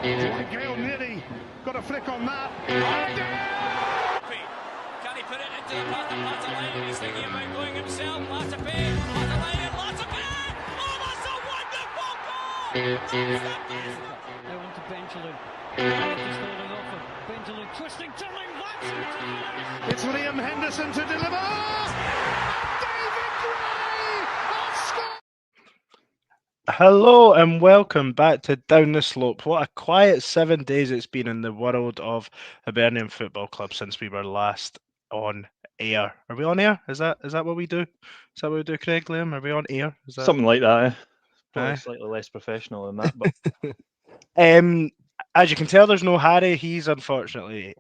Gail nearly got a flick on that. Can he put it into the path of Latterline? He's thinking about going himself. Latterline and Latterline! Oh, that's a wonderful goal! They want to Benjamin. Just holding off him. Benjamin twisting, turning, that's It's Liam Henderson to deliver. David Gray has scored. Hello and welcome back to Down the Slope. What a quiet 7 days it's been in the world of Hibernian Football Club since we were last on air. Are we on air? Is that what we do? Is that what we do, Craig, Liam? Are we on air? Is that... Something like that, eh? Probably Aye. slightly less professional than that, but as you can tell, there's no Harry. He's unfortunately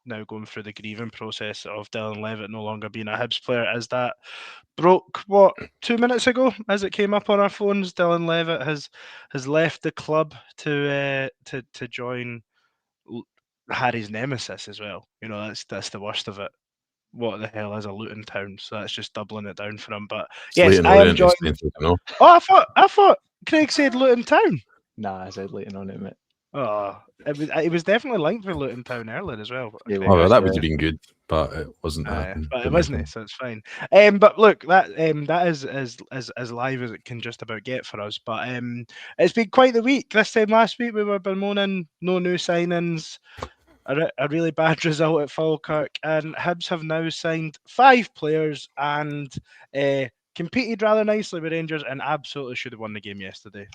now going through the grieving process of Dylan Levitt no longer being a Hibs player, as that broke 2 minutes ago as it came up on our phones. Dylan Levitt has left the club to join Harry's nemesis as well. You know, that's the worst of it. What the hell is a Luton town? So that's just doubling it down for him. But yes, I am joined. Oh, I thought Craig said Luton town. Nah, I said Leighton on it, mate. Oh, it was definitely linked with Luton Town earlier as well. Yeah, well, that would have been good, but it wasn't. But it wasn't, so it's fine. But look, that is as live as it can just about get for us. But it's been quite the week. This time last week we were bemoaning no new signings, a really bad result at Falkirk, and Hibs have now signed 5 players and competed rather nicely with Rangers and absolutely should have won the game yesterday.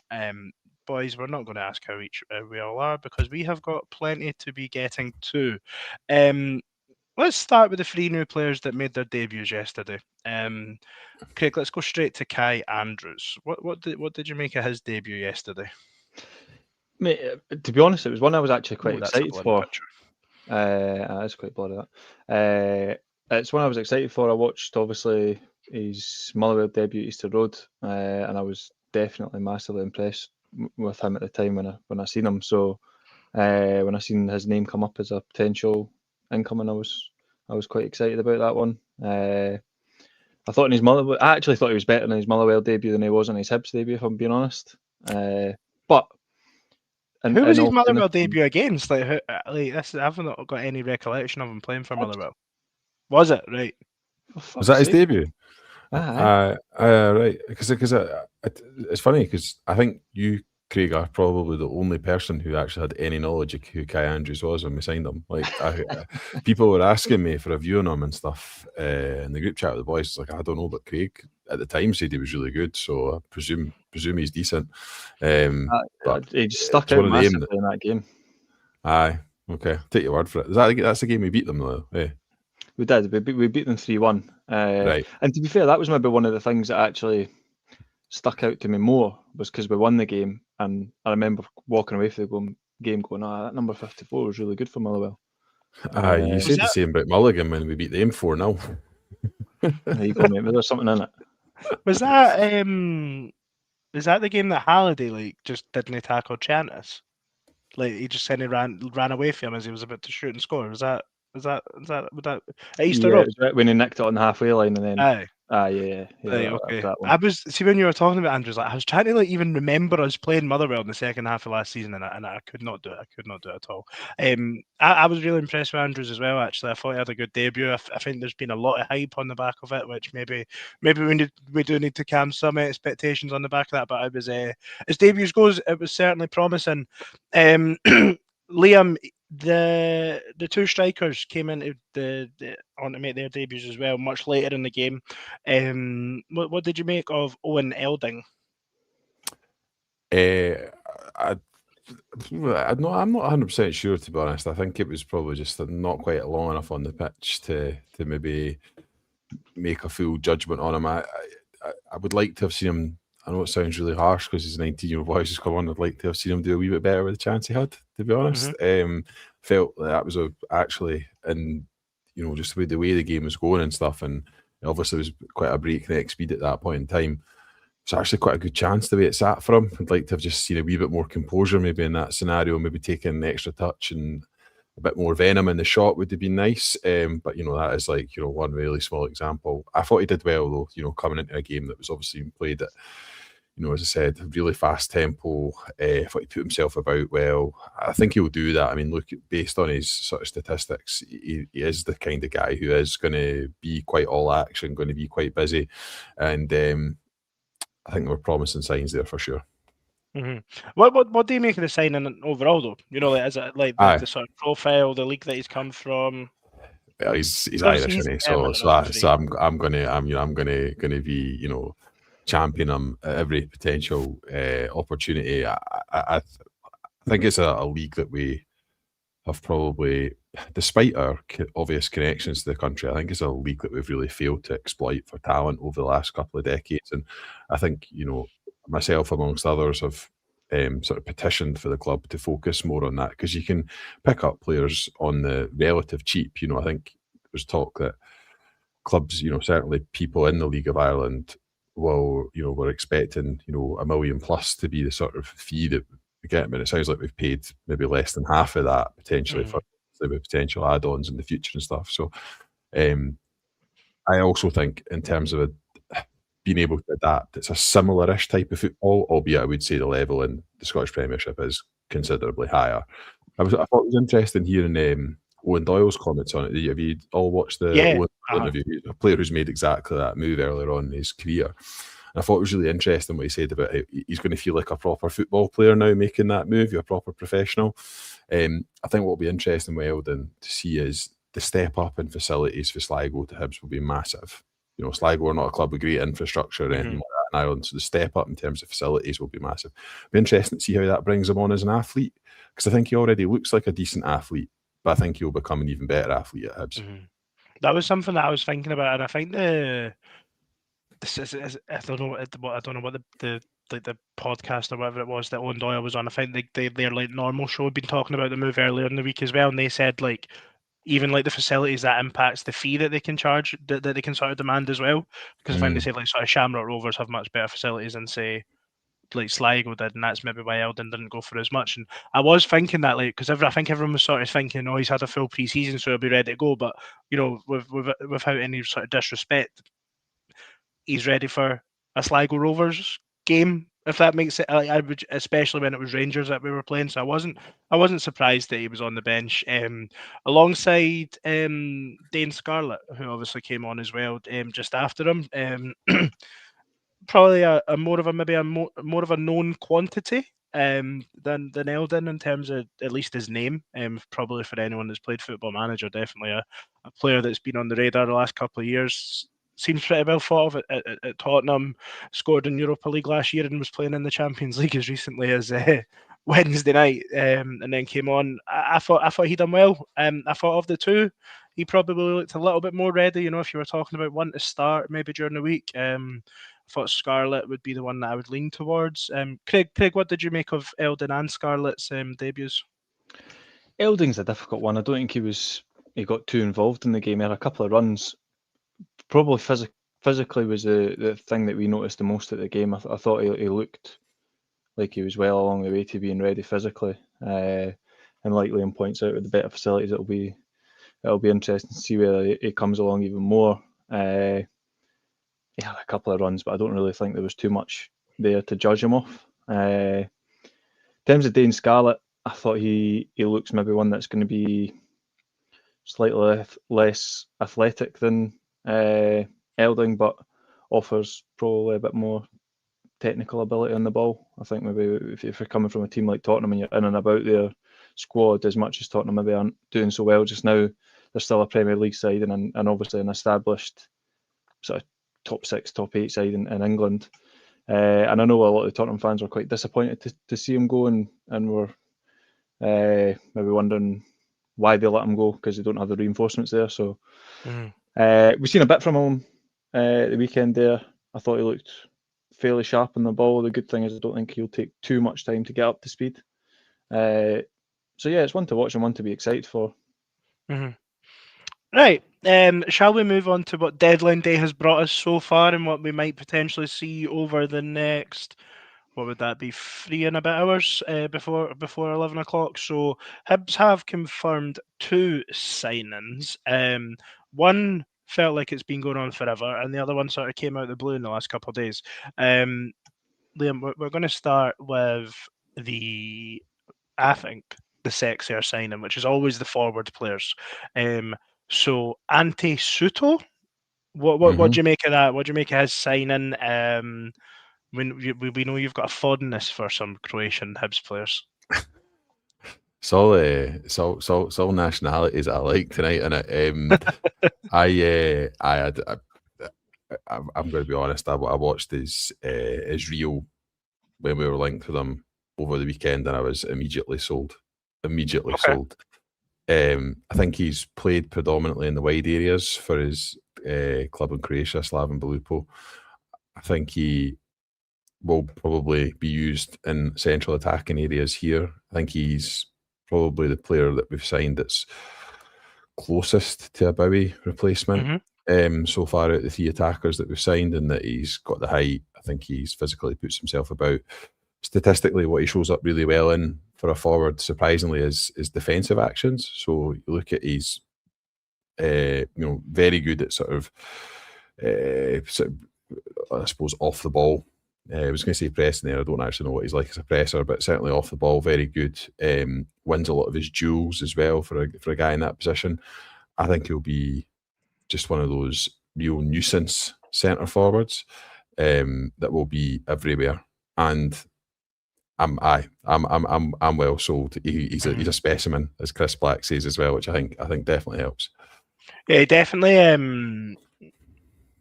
Boys, we're not going to ask how we all are because we have got plenty to be getting to. Let's start with the 3 new players that made their debuts yesterday. Craig, let's go straight to Kai Andrews. What did you make of his debut yesterday? Mate, to be honest, it was one I was actually quite excited for. It's quite bloody that. It's one I was excited for. I watched obviously his Motherwell debut at Easter Road, and I was definitely massively impressed with him at the time when I seen him. So when I seen his name come up as a potential incoming, I was quite excited about that one. I actually thought he was better in his Motherwell debut than he was in his Hibs debut, if I'm being honest. But who was his Motherwell debut against? Like this, I've not got any recollection of him playing for Motherwell. Was it right? Was that his debut? Right, because it's funny because I think you, Craig, are probably the only person who actually had any knowledge of who Kai Andrews was when we signed him. Like, people were asking me for a view on him and stuff in the group chat with the boys. It's like, I don't know, but Craig at the time said he was really good, so I presume he's decent. But he just stuck out massively in that game. Aye, okay, take your word for it. That's the game we beat them though? Eh? We did. We beat them 3-1. Right. And to be fair, that was maybe one of the things that actually stuck out to me more was because we won the game, and I remember walking away from the game going, that number 54 was really good for Motherwell. You said the same about Mulligan when we beat them 4-0. There you go, mate. There's something in it. Was that the game that Halliday just didn't tackle Chantis? Like he just said he ran away from him as he was about to shoot and score. Was that at Easter Road? Right when he nicked it on the halfway line and then yeah. Right, okay. that one. I was when you were talking about Andrews, I was trying to even remember us playing Motherwell in the second half of last season, and I could not do it. I could not do it at all. I was really impressed with Andrews as well. Actually, I thought he had a good debut. I think there's been a lot of hype on the back of it, which maybe we do need to calm some expectations on the back of that. But it was as debuts goes, it was certainly promising. Liam, the 2 strikers came into on to make their debuts as well much later in the game. What did you make of Owen Elding? I'm not 100% sure, to be honest. I think it was probably just not quite long enough on the pitch to maybe make a full judgment on him. I would like to have seen him. I know it sounds really harsh because he's a 19-year-old boy who's come on. I'd like to have seen him do a wee bit better with the chance he had, to be honest. Felt that was actually, and just the way the game was going and stuff, and obviously it was quite a breakneck speed at that point in time. It's actually quite a good chance the way it sat for him. I'd like to have just seen a wee bit more composure maybe in that scenario, maybe taking an extra touch and a bit more venom in the shot would have been nice. But that is one really small example. I thought he did well though, coming into a game that was obviously played at as I said, really fast tempo. If he put himself about well, I think he'll do that. I mean, look, based on his sort of statistics, he is the kind of guy who is going to be quite all action, going to be quite busy, and I think there were promising signs there for sure. What do you make of the signing overall, though? Is it like the sort of profile, the league that he's come from? Well, he's Irish, isn't he? So I'm gonna be champion him at every potential opportunity. I think it's a league that we have probably, despite our obvious connections to the country, I think it's a league that we've really failed to exploit for talent over the last couple of decades. And I think myself amongst others have sort of petitioned for the club to focus more on that, because you can pick up players on the relative cheap. I think there's talk that clubs, certainly people in the League of Ireland will, we're expecting, $1 million plus to be the sort of fee that we get. But it sounds like we've paid maybe less than half of that potentially for potential add-ons in the future and stuff. So I also think in terms of being able to adapt, it's a similar-ish type of football, albeit I would say the level in the Scottish Premiership is considerably higher. I thought it was interesting hearing Owen Doyle's comments on it. Have you all watched the Owen interview? A player who's made exactly that move earlier on in his career. And I thought it was really interesting what he said about how he's going to feel like a proper football player now making that move, you're a proper professional. I think what will be interesting with Eldon to see is the step up in facilities for Sligo to Hibs will be massive. Sligo are not a club with great infrastructure or anything like that in Ireland, so the step up in terms of facilities will be massive. It'll be interesting to see how that brings him on as an athlete, because I think he already looks like a decent athlete, but I think he'll become an even better athlete at Hibs. That was something that I was thinking about, and I think I don't know what the podcast or whatever it was that Owen Doyle was on. I think their like normal show had been talking about the move earlier in the week as well, and they said like even like the facilities, that impacts the fee that they can charge, that they can sort of demand as well. Because I think they said like sort of Shamrock Rovers have much better facilities than say like Sligo did, and that's maybe why Eldon didn't go for as much. And I was thinking that like because I think everyone was sort of thinking, oh, he's had a full pre-season, so he'll be ready to go. But without any sort of disrespect, he's ready for a Sligo Rovers game, if that makes it. I would, especially when it was Rangers that we were playing, so I wasn't surprised that he was on the bench alongside Dane Scarlett, who obviously came on as well just after him. Probably a more of a known quantity than Eldon in terms of at least his name. Probably for anyone that's played Football Manager, definitely a player that's been on the radar the last couple of years. Seems pretty well thought of at Tottenham. Scored in Europa League last year and was playing in the Champions League as recently as Wednesday night, and then came on. I thought he done well. I thought of the two, he probably looked a little bit more ready. If you were talking about one to start maybe during the week, I thought Scarlett would be the one that I would lean towards. Craig, what did you make of Eldon and Scarlett's debuts? Eldon's a difficult one. I don't think he got too involved in the game. He had a couple of runs. Probably physically was the thing that we noticed the most at the game. I thought he looked like he was well along the way to being ready physically. And like Liam points out, with the better facilities, it'll be interesting to see whether he comes along even more. He had a couple of runs, but I don't really think there was too much there to judge him off. In terms of Dane Scarlett, I thought he looks maybe one that's going to be slightly less athletic than Elding, but offers probably a bit more technical ability on the ball. I think maybe if you're coming from a team like Tottenham and you're in and about their squad, as much as Tottenham maybe aren't doing so well just now, they're still a Premier League side and obviously an established sort of top 6, top 8 side in England. And I know a lot of the Tottenham fans were quite disappointed to see him go and were maybe wondering why they let him go, because they don't have the reinforcements there. So we've seen a bit from him the weekend there. I thought he looked fairly sharp on the ball. The good thing is I don't think he'll take too much time to get up to speed. So yeah, it's one to watch and one to be excited for. Right. Shall we move on to what deadline day has brought us so far and what we might potentially see over the next, what would that be, 3 and a bit hours before 11 o'clock? So Hibs have confirmed 2 signings. One felt like it's been going on forever, and the other one sort of came out of the blue in the last couple of days. Liam, we're going to start with I think, the sexier signing, which is always the forward players. So Ante Suto, what do you make of that? What do you make of his signing? We know you've got a fondness for some Croatian Hibs players. It's all nationalities I like tonight, and I'm going to be honest. I watched his reel when we were linked with him over the weekend, and I was immediately sold. Sold. I think he's played predominantly in the wide areas for his club in Croatia, Slaven Belupo. I think he will probably be used in central attacking areas here. I think he's probably the player that we've signed that's closest to a Bowie replacement so far out the 3 attackers that we've signed, and that he's got the height. I think he's physically puts himself about. Statistically, what he shows up really well in for a forward, surprisingly, is defensive actions. So you look at his, very good at sort of, I suppose, off the ball. I was going to say pressing there. I don't actually know what he's like as a presser, but certainly off the ball, very good. Wins a lot of his duels as well for a guy in that position. I think he'll be just one of those real nuisance centre forwards that will be everywhere. And I'm well sold. He's a specimen, as Chris Black says as well, which I think definitely helps. Yeah, definitely.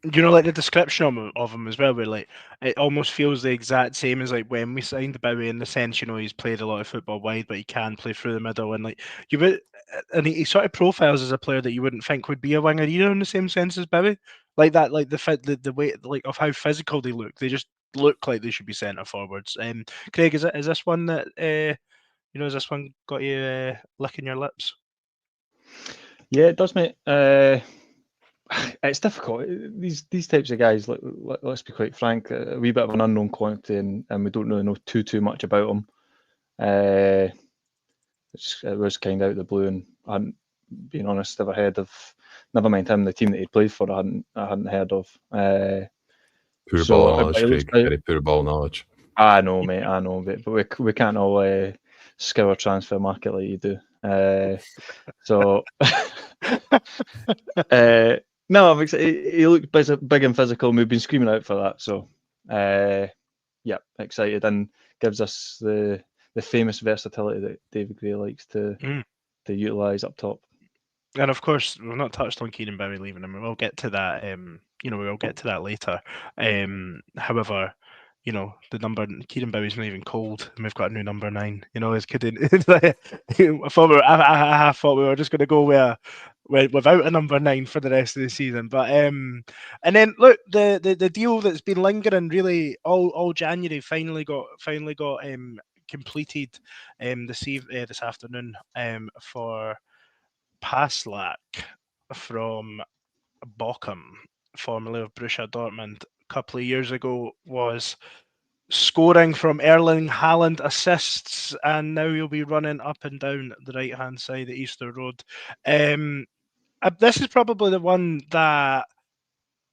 Like the description of him as well, where like it almost feels the exact same as like when we signed Bowie, in the sense, he's played a lot of football wide, but he can play through the middle, and like he sort of profiles as a player that you wouldn't think would be a winger, in the same sense as Bowie, like that, like the way like of how physical they look. They just look like they should be centre forwards. Craig, is this one that has this one got you licking your lips? Yeah, it does, mate. It's difficult. These types of guys, let's be quite frank, a wee bit of an unknown quantity, and we don't really know too much about them. It was kind of out of the blue, and I hadn't, being honest, never mind him, the team that he played for, I hadn't heard of. Poor ball knowledge, Craig. Very poor ball knowledge. I know, mate. I know, but we can't all scour transfer market like you do. No, I'm excited. He looked big and physical, and we've been screaming out for that. So, yeah, excited, and gives us the famous versatility that David Gray likes to utilise up top. And of course, we've not touched on Kieran Bowie leaving, and we will get to that. We will get to that later. However, the number Kieran Bowie's not even cold, and we've got a new number 9. It's kidding. I thought we were just going to go without a number 9 for the rest of the season. But and then look, the deal that's been lingering really all January finally got completed this afternoon for Paslak from Bochum, formerly of Borussia Dortmund. A couple of years ago was scoring from Erling Haaland assists, and now he'll be running up and down the right-hand side of Easter Road. This is probably the one that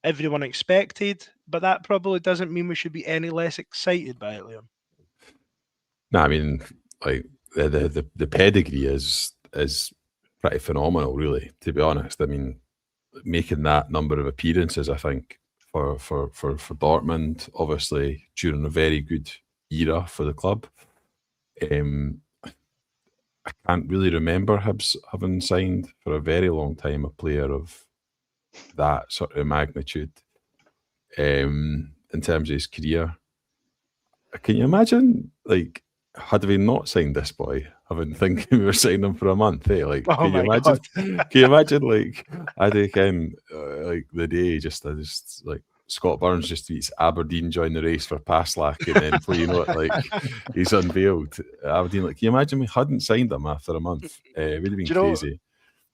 everyone expected, but that probably doesn't mean we should be any less excited by it, Liam. No, I mean, like the pedigree is pretty phenomenal, really, to be honest. I mean, making that number of appearances, I think, for Dortmund, obviously during a very good era for the club. I can't really remember Hibs having signed for a very long time a player of that sort of magnitude in terms of his career. Can you imagine, like, had we not signed this boy, thinking we were signing him for a month, Like, can you imagine? Can you imagine, like, I think like the day like Scott Burns just tweets Aberdeen join the race for Paslak, and then before you know it, like, he's unveiled. Aberdeen, like, can you imagine we hadn't signed him after a month? It would have been crazy.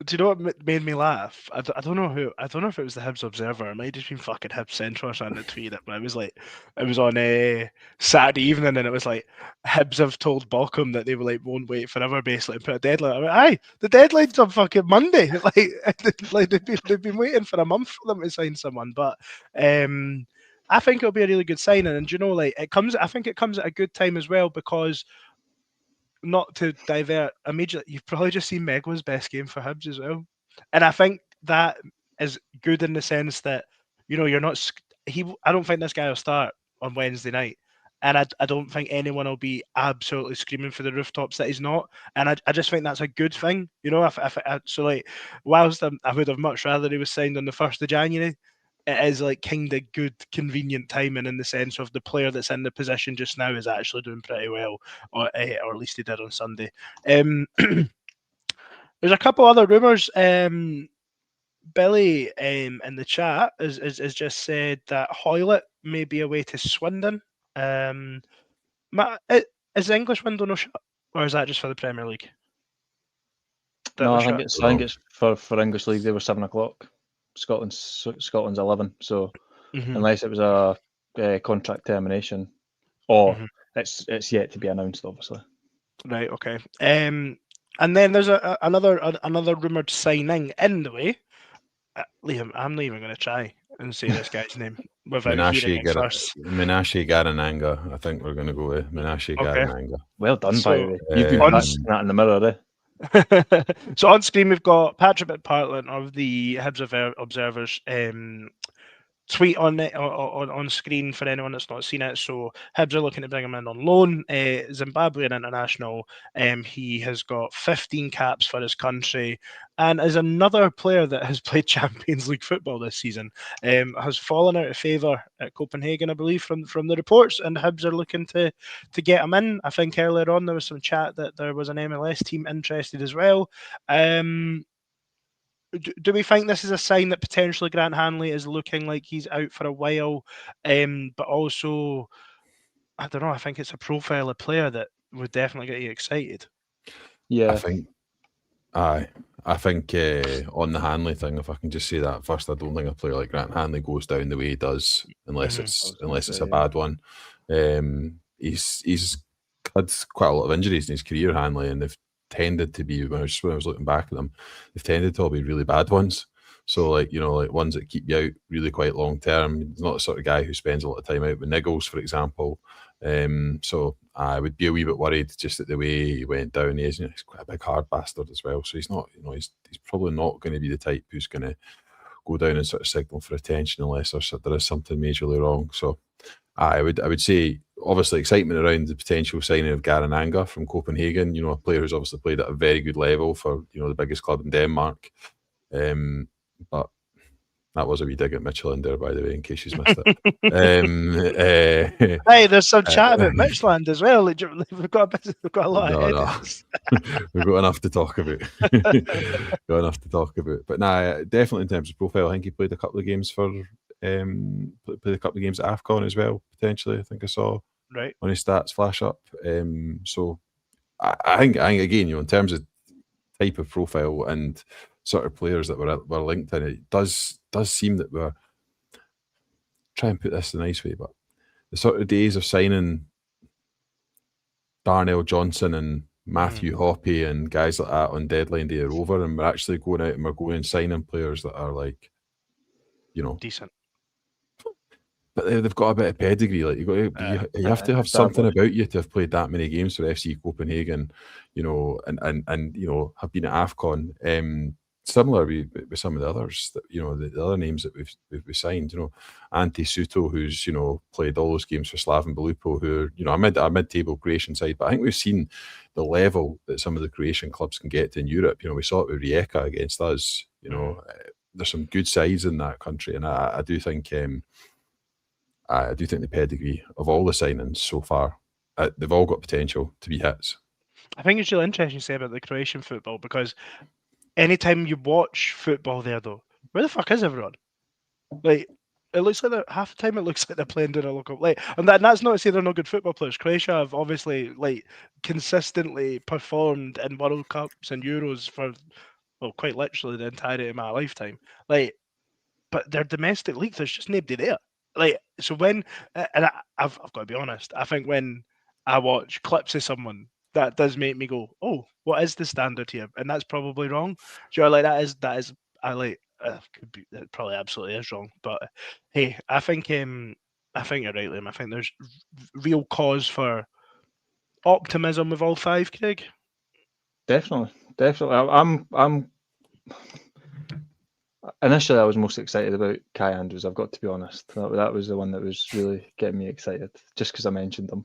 Do you know what made me laugh? I don't know if it was the Hibs Observer. It might have just been fucking Hibs Central or something that tweeted it, but it was on a Saturday evening, and it was like, Hibs have told Bochum that they won't wait forever, basically, and put a deadline. I went, aye, the deadline's on fucking Monday. Like they've been waiting for a month for them to sign someone. But I think it'll be a really good signing, and you know, like I think it comes at a good time as well because. Not to divert immediately, you've probably just seen Megwa's best game for Hibs as well, and I think that is good in the sense that you're not I don't think this guy will start on Wednesday night, and I don't think anyone will be absolutely screaming for the rooftops that he's not, and I just think that's a good thing, so like whilst I would have much rather he was signed on the 1st of January. It is like kind of good, convenient timing in the sense of the player that's in the position just now is actually doing pretty well, or at least he did on Sunday. There's a couple other rumours. Billy in the chat has just said that Hoylett may be away to Swindon. Is the English window no shut, or is that just for the Premier League? No, I think it's for English League. They were 7:00. Scotland's 11. So unless it was a contract termination, or it's yet to be announced, obviously. Right. Okay. And then there's another rumored signing in the way. Liam, I'm not even going to try and say this guy's name without hearing it first. Menashe Garananga. I think we're going to go with Menashe Garananga. Well done, by the way. You've been practicing that in the mirror, eh? So on screen we've got Patrick Partland of the Hibs Observer's tweet on screen for anyone that's not seen it. So Hibs are looking to bring him in on loan. Zimbabwean international. He has got 15 caps for his country, and is another player that has played Champions League football this season. Has fallen out of favour at Copenhagen, I believe, from the reports, and Hibs are looking to get him in. I think earlier on there was some chat that there was an MLS team interested as well. Do we think this is a sign that potentially Grant Hanley is looking like he's out for a while? But also, I don't know, I think it's a profile of player that would definitely get you excited. Yeah. I think on the Hanley thing, if I can just say that first, I don't think a player like Grant Hanley goes down the way he does unless it's a bad one. He's had quite a lot of injuries in his career, Hanley, and they've tended to be, when I was looking back at them, they've tended to all be really bad ones. So like ones that keep you out really quite long term. He's not the sort of guy who spends a lot of time out with niggles, for example. So I would be a wee bit worried just at the way he went down. He's quite a big hard bastard as well. So he's not, he's probably not going to be the type who's going to go down and sort of signal for attention unless there is something majorly wrong. So I would say, obviously, excitement around the potential signing of Garananga from Copenhagen. A player who's obviously played at a very good level for the biggest club in Denmark. But that was a wee dig at Midtjylland there, by the way, in case you've missed it. Hey, there's some chat about Midtjylland as well. We've got a lot of headings. We've got enough to talk about. But nah, definitely in terms of profile, I think he played a couple of games for. Played a couple of games at AFCON as well, potentially. I think I saw on his stats flash up. So I think again, in terms of type of profile and sort of players that were linked in, it does seem that we're try and put this the nice way, but the sort of days of signing Darnell Johnson and Matthew Hoppy and guys like that on deadline day are over, and we're actually going out and we're going and signing players that are like, decent. But they've got a bit of pedigree. Like you have to have something about you to have played that many games for FC Copenhagen, and have been at AFCON. Similar with some of the others that the other names that we've signed. Ante Suto, who's played all those games for Slaven Belupo, who are a mid-table Croatian side. But I think we've seen the level that some of the Croatian clubs can get to in Europe. We saw it with Rijeka against us. There's some good sides in that country, and I do think. I do think the pedigree of all the signings so far, they've all got potential to be hits. I think it's really interesting to say about the Croatian football, because anytime you watch football there, though, where the fuck is everyone? Like, it looks like half the time it looks like they're playing in a local play, and that's not to say they're not good football players. Croatia have obviously consistently performed in World Cups and Euros for quite literally the entirety of my lifetime. But their domestic league, there's just nobody there. So when, and I've got to be honest, I think when I watch clips of someone, that does make me go, oh, what is the standard here? And that's probably wrong. Sure, that is, could be, that probably absolutely is wrong. But hey, I think I think you're right, Liam. I think there's real cause for optimism with all five, Craig. Definitely. I'm initially I was most excited about Kai Andrews. I've got to be honest. That was the one that was really getting me excited, just because I mentioned him.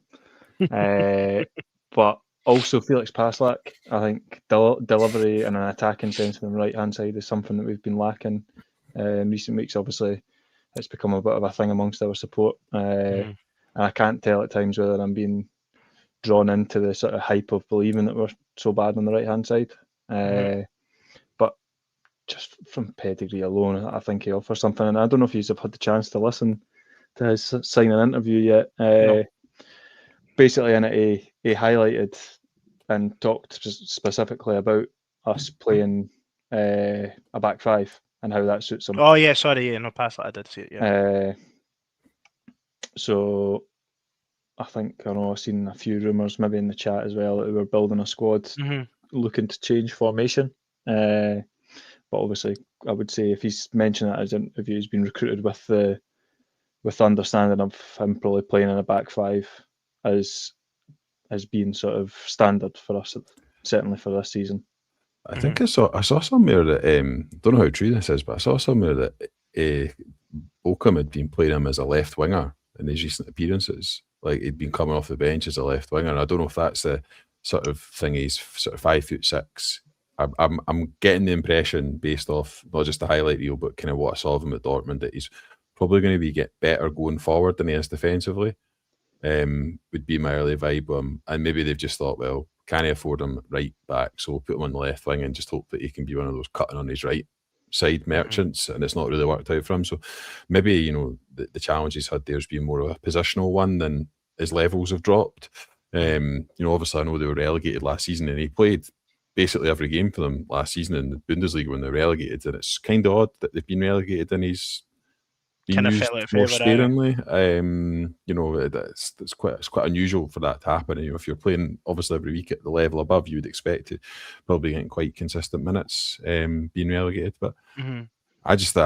But also Felix Paslak. I think delivery and an attacking sense from the right hand side is something that we've been lacking in recent weeks. Obviously, it's become a bit of a thing amongst our support, and I can't tell at times whether I'm being drawn into the sort of hype of believing that we're so bad on the right hand side. But just from pedigree alone, I think he offers something. And I don't know if you've had the chance to listen to his signing interview yet. No. Basically, in it, he highlighted and talked specifically about us playing a back five and how that suits him. Oh yeah, sorry, yeah, no, past that I did see it. Yeah. So I think I've seen a few rumours maybe in the chat as well that we were building a squad looking to change formation. But obviously, I would say if he's mentioned that as an interview, he's been recruited with the understanding of him probably playing in a back five as being sort of standard for us, certainly for this season. I think I saw somewhere that don't know how true this is, but I saw somewhere that Oakham had been playing him as a left winger in his recent appearances. Like he'd been coming off the bench as a left winger. And I don't know if that's the sort of thing. He's sort of 5'6". I'm getting the impression based off not just the highlight reel, but kind of what I saw of him at Dortmund that he's probably going to get better going forward than he is defensively. Would be my early vibe. And maybe they've just thought, well, can he afford him right back? So we'll put him on the left wing and just hope that he can be one of those cutting on his right side merchants. And it's not really worked out for him. So maybe, the challenge he's had there has been more of a positional one than his levels have dropped. Obviously I know they were relegated last season and he played basically every game for them last season in the Bundesliga when they were relegated. And it's kind of odd that they've been relegated and he's been used more sparingly. It's quite unusual for that to happen. If you're playing obviously every week at the level above, you would expect to probably getting quite consistent minutes being relegated. But obviously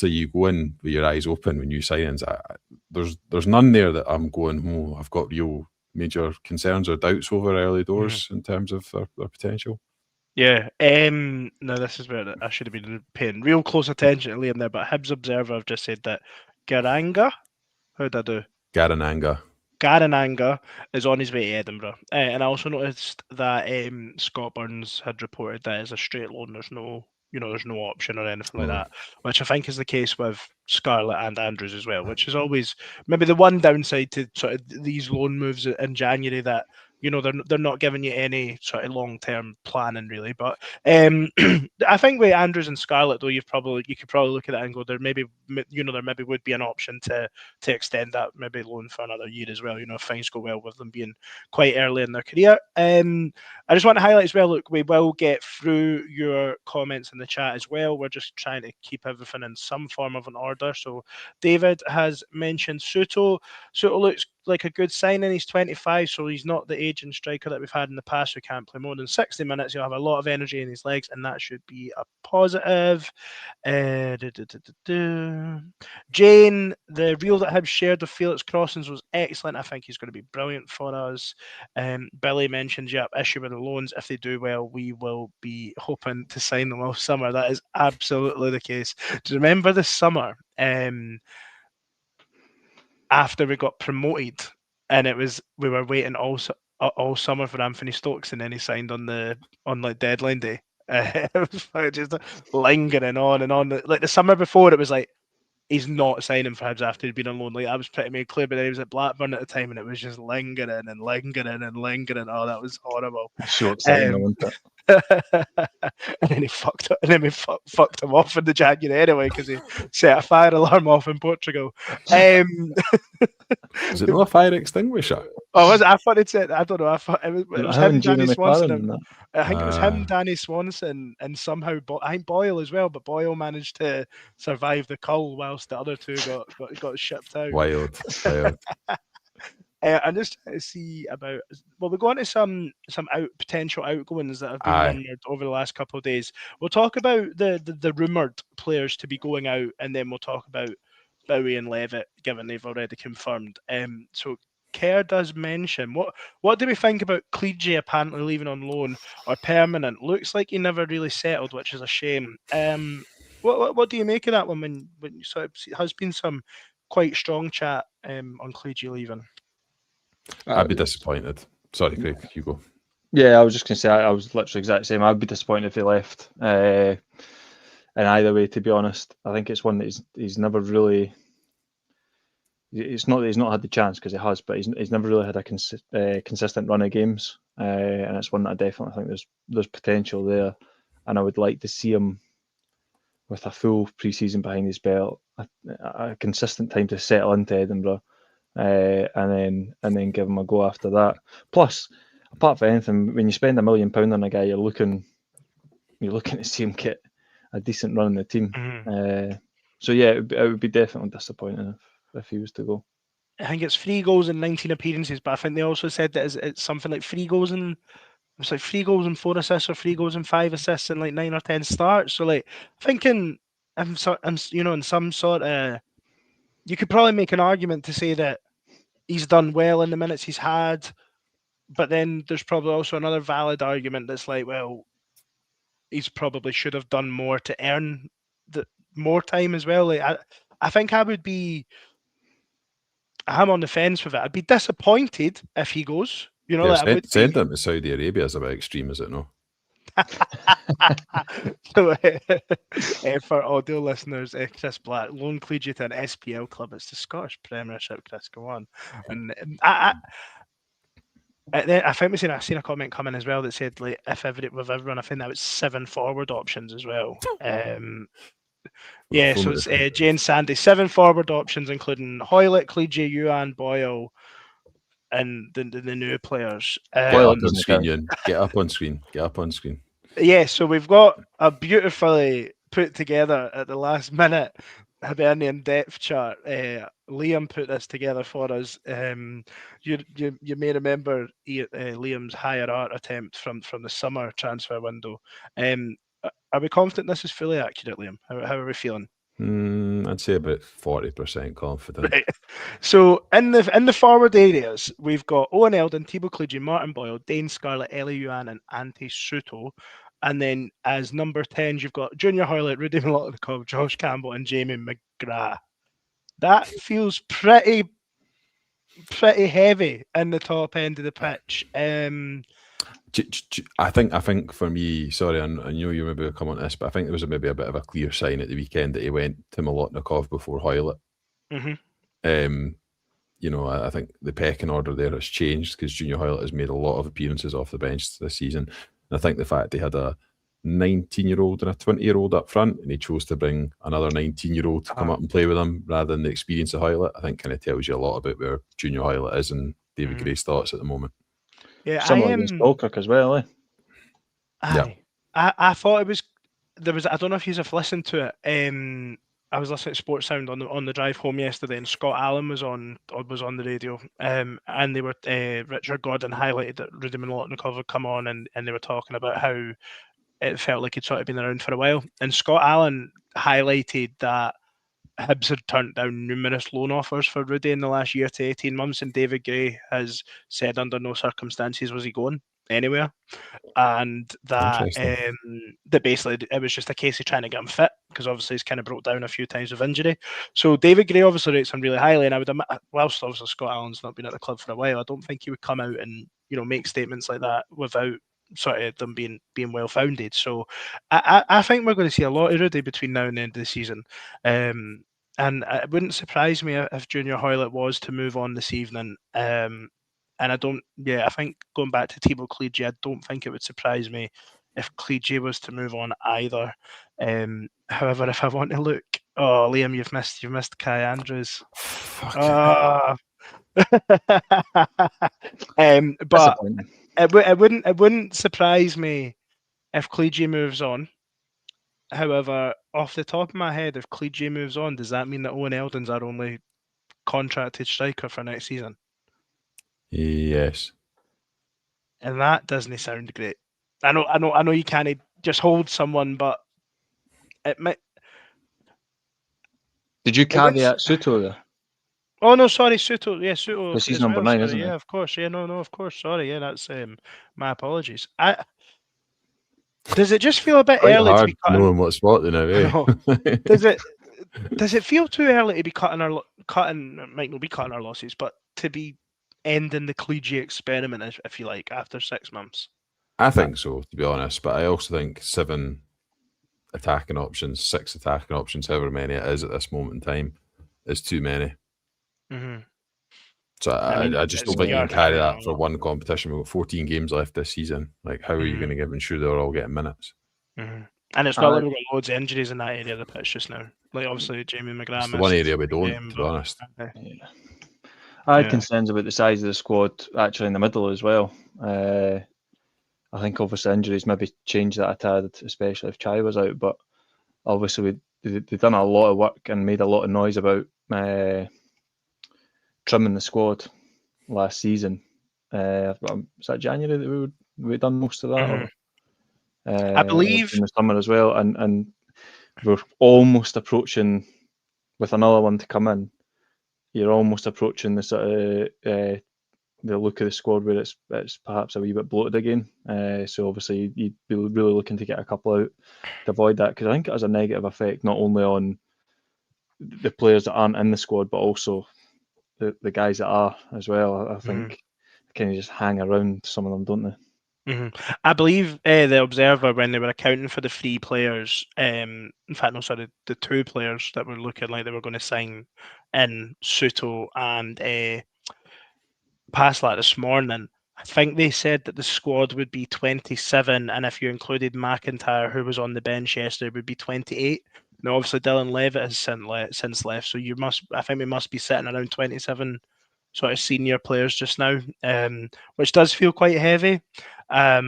you go in with your eyes open when you signings. There's none there that I'm going, I've got real major concerns or doubts over early doors in terms of their potential. Yeah. No, this is where I should have been paying real close attention to Liam there, but Hibs Observer have just said that Garanga, how'd I do? Garananga is on his way to Edinburgh. And I also noticed that Scott Burns had reported that as a straight loan. There's no option or anything like that, which I think is the case with Scarlett and Andrews as well, which is always maybe the one downside to sort of these loan moves in January that they're not giving you any sort of long-term planning really. But I think with Andrews and Scarlett though, you could probably look at that and go, there maybe would be an option to extend that maybe loan for another year as well. If things go well with them being quite early in their career. I just want to highlight as well. Look, we will get through your comments in the chat as well. We're just trying to keep everything in some form of an order. So David has mentioned Soto. Soto looks like a good signing. He's 25, so he's not the aging striker that we've had in the past who can't play more than 60 minutes. He'll have a lot of energy in his legs, and that should be a positive. Jane, the reel that Hibs shared with Felix Crossings was excellent. I think he's going to be brilliant for us. Billy mentions, issue with the loans. If they do well, we will be hoping to sign them all summer. That is absolutely the case. Do you remember this summer? After we got promoted, and we were waiting all summer for Anthony Stokes, and then he signed on deadline day. It was just lingering on and on. Like the summer before, it was like he's not signing for Hibs after he'd been on loan. Like that was pretty made clear, but then he was at Blackburn at the time, and it was just lingering and lingering and lingering. Oh, that was horrible. So exciting, wasn't it? And then he fucked up, and then we fucked him off in the January anyway because he set a fire alarm off in Portugal. Is it not a fire extinguisher? Oh, was it? I thought it said. I don't know. I thought it was him, Danny Swanson. I think it was him, Danny Swanson, and somehow I think Boyle as well. But Boyle managed to survive the cull whilst the other two got shipped out. Wild. I'm just trying to see about. Well, we'll go on to some potential outgoings that have been rumored over the last couple of days. We'll talk about the rumored players to be going out, and then we'll talk about Bowie and Levitt, given they've already confirmed. So Kerr does mention, what do we think about Cleege apparently leaving on loan or permanent? Looks like he never really settled, which is a shame. What do you make of that one when sort of has been some quite strong chat on Cleege leaving? I'd be disappointed. Sorry, Craig, you go. Yeah, I was just going to say, I was literally exactly the same. I'd be disappointed if he left. And either way, to be honest, I think it's one that he's never really. It's not that he's not had the chance, because he has, but he's never really had a consistent run of games, and it's one that I definitely think there's potential there, and I would like to see him with a full pre-season behind his belt, a consistent time to settle into Edinburgh, and then give him a go after that. Plus, apart from anything, when you spend £1 million on a guy, you're looking to see him get a decent run in the team. So yeah, it would be definitely disappointing if he was to go. I think it's 3 goals in 19 appearances, but I think they also said that it's something like 3 goals and 4 assists, or 3 goals and 5 assists in like 9 or 10 starts. So like thinking, in some sort of, you could probably make an argument to say that he's done well in the minutes he's had, but then there's probably also another valid argument that's like, well, he's probably should have done more to earn the more time as well. Like I think I'm on the fence with it. I'd be disappointed if he goes. Send him to Saudi Arabia is a bit extreme, is it no? So, for audio listeners, Chris Black, loan Cleege to an SPL club. It's the Scottish Premiership, Chris. Go on. And I think I seen a comment coming as well that said, like, with everyone, I think that was 7 forward options as well. Yeah, so it's Jane Sandy, 7 forward options, including Hoylett, Cleege, Yuan, Boyle, and the new players. Get up on screen, Ewan. Get up on screen. Get up on screen. Yeah, so we've got a beautifully put together at the last minute Hibernian depth chart. Liam put this together for us. You may remember Liam's higher art attempt from the summer transfer window. Are we confident this is fully accurate, Liam? How are we feeling? I'd say about 40% confident. Right. So in the forward areas, we've got Owen Eldon, Thibaut Cleege, Martin Boyle, Dane Scarlett, Ellie Yuan, and Ante Suto. And then as number 10s, you've got Junior Hoylett, Rudy Molotnikov, Josh Campbell, and Jamie McGrath. That feels pretty heavy in the top end of the pitch. I think for me, sorry, I know you maybe will come on this, but I think there was maybe a bit of a clear sign at the weekend that he went to Molotnikov before Hoylett. I think the pecking order there has changed because Junior Hoylett has made a lot of appearances off the bench this season. And I think the fact they had a 19-year-old and a 20-year-old up front, and he chose to bring another 19-year-old to come up and play with him rather than the experience of Hoylett, I think kind of tells you a lot about where Junior Hoylett is and David Gray's thoughts at the moment. Yeah, similar against Falkirk as well, eh? Yeah. I thought it was I don't know if you've listened to it. I was listening to Sports Sound on the drive home yesterday, and Scott Allen was on the radio, and they were Richard Gordon highlighted that Rudy Molotnikov had come on, and they were talking about how it felt like he'd sort of been around for a while, and Scott Allen highlighted that Hibs had turned down numerous loan offers for Rudy in the last year to 18 months, and David Gray has said under no circumstances was he going anywhere, and that basically it was just a case of trying to get him fit, because obviously he's kind of broke down a few times with injury. So David Gray obviously rates him really highly, and I would whilst obviously Scott Allen's not been at the club for a while, I don't think he would come out and make statements like that without sort of them being well founded. So I think we're going to see a lot of Rudy between now and the end of the season, and it wouldn't surprise me if Junior Hoylett was to move on this evening. And I think going back to Thibaut Cleege, I don't think it would surprise me if Cleege was to move on either. However, if I want to look, Liam, you've missed Kai Andrews. But it wouldn't surprise me if Cleege moves on. However, off the top of my head, if Cleege moves on, does that mean that Owen Eldon's our only contracted striker for next season? Yes. And that doesn't sound great. I know you can't just hold someone, but it might. Did you caveat Soto there? Oh no, sorry, Soto. Yeah, Soto. Because he's as number well, 9, sorry. isn't he? Yeah, of course. Yeah, no, of course. Sorry. Yeah, that's my apologies. Does it just feel a bit Quite early to hard be cutting? knowing what's what now, I know. eh? Does it feel too early to be cutting? Might not be cutting our losses, but to be ending the Clegy experiment, if you like, after 6 months. I think so, to be honest. But I also think 7 attacking options, 6 attacking options, however many it is at this moment in time, is too many. Mm-hmm. So I just don't think you can carry that for one competition. We've got 14 games left this season. Like, how are you going to ensure they're all getting minutes? Mm-hmm. And it's not like we've got loads of injuries in that area of the pitch just now. Like, obviously, Jamie McGrath. It's the one area we don't, to be honest. I had concerns about the size of the squad actually in the middle as well. I think obviously injuries maybe changed that a tad, especially if Chai was out. But obviously they've done a lot of work and made a lot of noise about trimming the squad last season. Was that January that we done most of that? Mm-hmm. Or, I believe in the summer as well, and we're almost approaching with another one to come in. You're almost approaching the sort of the look of the squad where it's perhaps a wee bit bloated again. So obviously you'd be really looking to get a couple out to avoid that, because I think it has a negative effect not only on the players that aren't in the squad but also the guys that are as well. I think they kind of just hang around, some of them, don't they? Mm-hmm. I believe the Observer, when they were accounting for the 3 players, in fact, no, sorry, the 2 players that were looking like they were going to sign in, Soto and Passlack this morning, I think they said that the squad would be 27, and if you included McIntyre, who was on the bench yesterday, would be 28. Now, obviously, Dylan Levitt has since left, so I think we must be sitting around 27 sort of senior players just now, which does feel quite heavy. I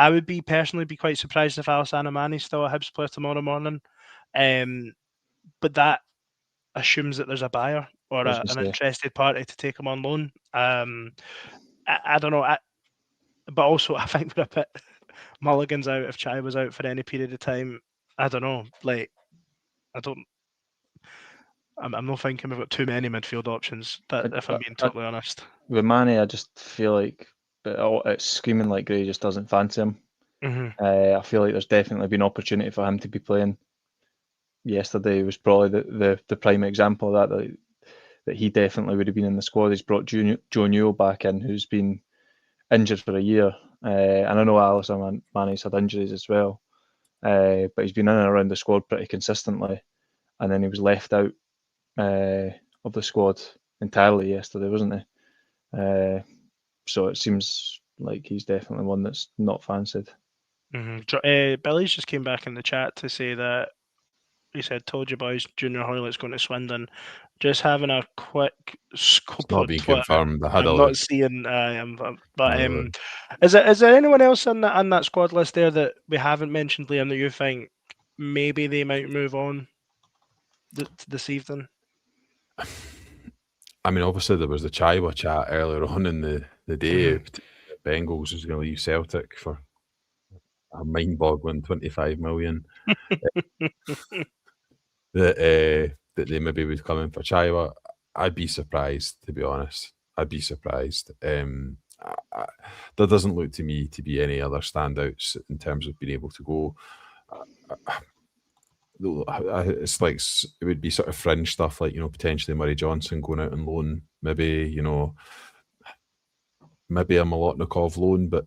would personally be quite surprised if Alassane Amani's still a Hibs player tomorrow morning, but that assumes that there's a buyer or an interested party to take him on loan. I don't know, but also I think we're a bit Mulligan's out. If Chai was out for any period of time, I don't know. Like, I'm not thinking we've got too many midfield options. If I'm being totally honest, with Mane, I just feel like it's screaming like Gray just doesn't fancy him. Mm-hmm. I feel like there's definitely been opportunity for him to be playing. Yesterday was probably the prime example of that he definitely would have been in the squad. He's brought Joe Newell back in, who's been injured for a year, and I know Alassane Mane's had injuries as well, but he's been in and around the squad pretty consistently, and then he was left out of the squad entirely yesterday, wasn't he? So it seems like he's definitely one that's not fancied. Mm-hmm. Billy's just came back in the chat to say that he said, "Told you boys, Junior Hoylett's going to Swindon." Just having a quick scope it's not on being Twitter. confirmed. I had I'm not seeing. Is there anyone else on that squad list there that we haven't mentioned, Liam, that you think maybe they might move on this evening? I mean, obviously there was the Chaiwa chat earlier on in the day. Bengals was going to leave Celtic for a mind-boggling 25 million. that they maybe would come in for Chaiwa. I'd be surprised, to be honest. I'd be surprised. There doesn't look to me to be any other standouts in terms of being able to go. It's like it would be sort of fringe stuff, like, potentially Murray Johnson going out on loan, maybe maybe a Molotnikov loan, but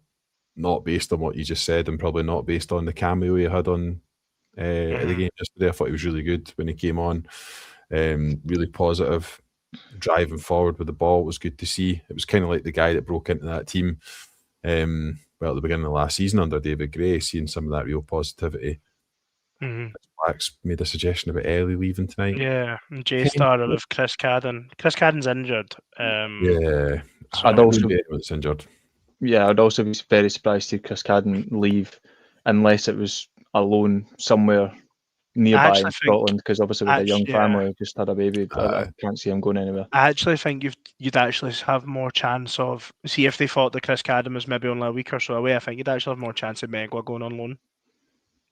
not based on what you just said, and probably not based on the cameo he had on at the game yesterday. I thought he was really good when he came on, really positive, driving forward with the ball. It was good to see. It was kind of like the guy that broke into that team at the beginning of last season under David Gray, seeing some of that real positivity. Blacks made a suggestion about Ellie leaving tonight. Yeah, and J-Star of Chris Cadden. Chris Cadden's injured. Yeah, I'd also be injured. Yeah, I'd also be very surprised to see Chris Cadden leave unless it was a loan somewhere nearby in Scotland, because obviously with a young family, just had a baby, I can't see him going anywhere. I actually think you'd actually have more chance of, see if they thought that Chris Cadden was maybe only a week or so away, I think you'd actually have more chance of Megwa going on loan.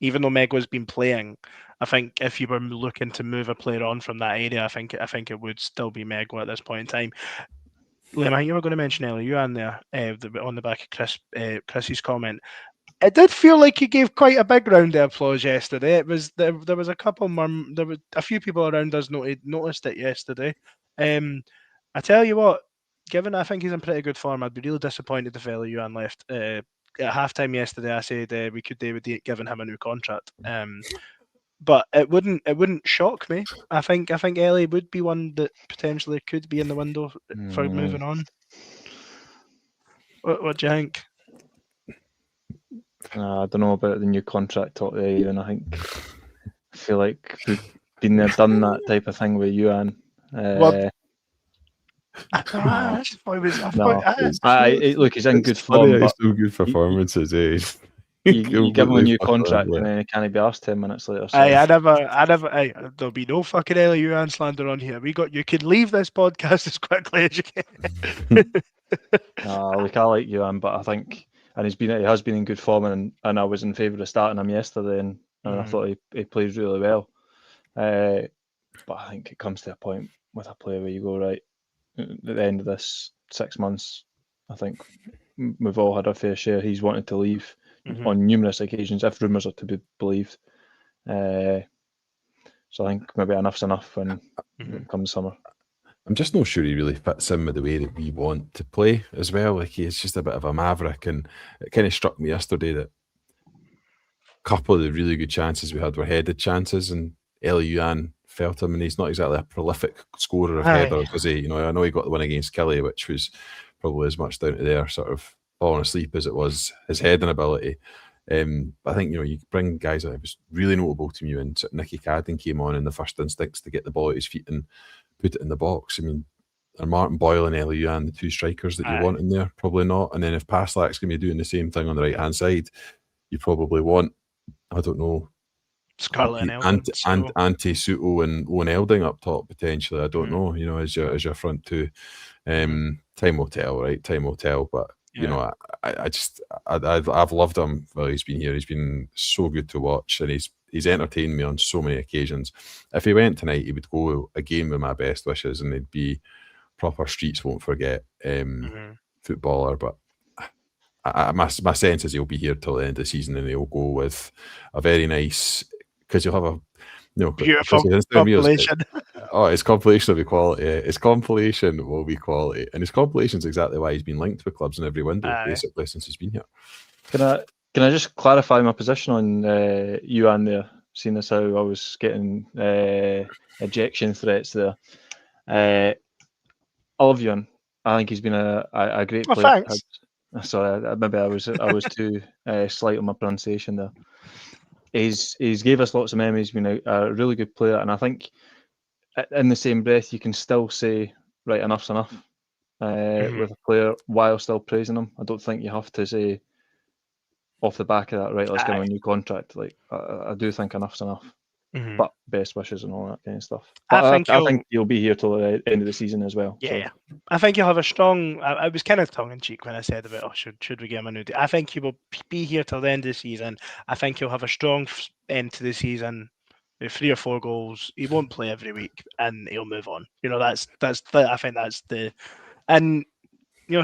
even though Megwa's been playing, I think if you were looking to move a player on from that area, I think it would still be Megwa at this point in time. Liam, I think you were going to mention earlier, on there, on the back of Chris's comment. It did feel like he gave quite a big round of applause yesterday. It was there was a couple there was a few people around us noticed it yesterday. I tell you what, given I think he's in pretty good form, I'd be really disappointed if Yuan left. At halftime yesterday, I said we could do with giving him a new contract. But it wouldn't shock me. I think Ellie would be one that potentially could be in the window for moving on. What do you think? I don't know about the new contract talk there, even. I feel like we've been there, done that type of thing with Yuan. Look, he's in good form. He's still good performances, You give him a new contract and then he can't be asked 10 minutes later. So. I never. There'll be no fucking Ellie Yuan slander on here. You can leave this podcast as quickly as you can. Look, I like Yuan, but I think, and he has been in good form, and I was in favour of starting him yesterday, and I thought he played really well. But I think it comes to a point with a player where you go, right, at the end of this 6 months, I think we've all had our fair share. He's wanted to leave on numerous occasions, if rumours are to be believed. So I think maybe enough's enough when it comes summer. I'm just not sure he really fits in with the way that we want to play as well. Like, he's just a bit of a maverick, and it kind of struck me yesterday that a couple of the really good chances we had were headed chances, and Ellie Yuan felt him, and he's not exactly a prolific scorer of headers, was he? I know he got the win against Kelly, which was probably as much down to their sort of falling asleep as it was his heading ability. I think, you bring guys that it was really notable to me when Nicky Cadden came on in the first instincts to get the ball at his feet and put it in the box. I mean, are Martin Boyle and Ellie Yuan the two strikers that you want in there? Probably not. And then if Paslak's going to be doing the same thing on the right-hand side, you probably want, I don't know, Scarlett and Ante Suto and Owen Elding up top potentially. I don't know, as your front two. Time will tell, right? Time will tell. But I've loved him while he's been here. He's been so good to watch, and he's entertained me on so many occasions. If he went tonight, he would go again with my best wishes, and they'd be proper streets won't forget footballer. But my sense is he'll be here till the end of the season, and he'll go with a very nice, because you'll have a beautiful compilation. His compilation will be quality. His compilation will be quality, and his compilation is exactly why he's been linked with clubs in every window basically since he's been here. Can I just clarify my position on Yuan there, seeing as how I was getting ejection threats there? I love Yuan. I think he's been a great player. Thanks. Sorry, maybe I was too slight on my pronunciation there. He's gave us lots of memories. He's been a really good player, and I think in the same breath you can still say, right, enough's enough with a player while still praising him. I don't think you have to say off the back of that, right, let's give him a new contract. Like, I do think enough's enough. But best wishes and all that kind of stuff. But I think you'll be here till the end of the season as well. Yeah, so. I think you'll have a strong. I was kind of tongue in cheek when I said about, should we give him a new deal? I think he will be here till the end of the season. I think he'll have a strong end to the season with 3 or 4 goals. He won't play every week, and he'll move on. I think that's the, and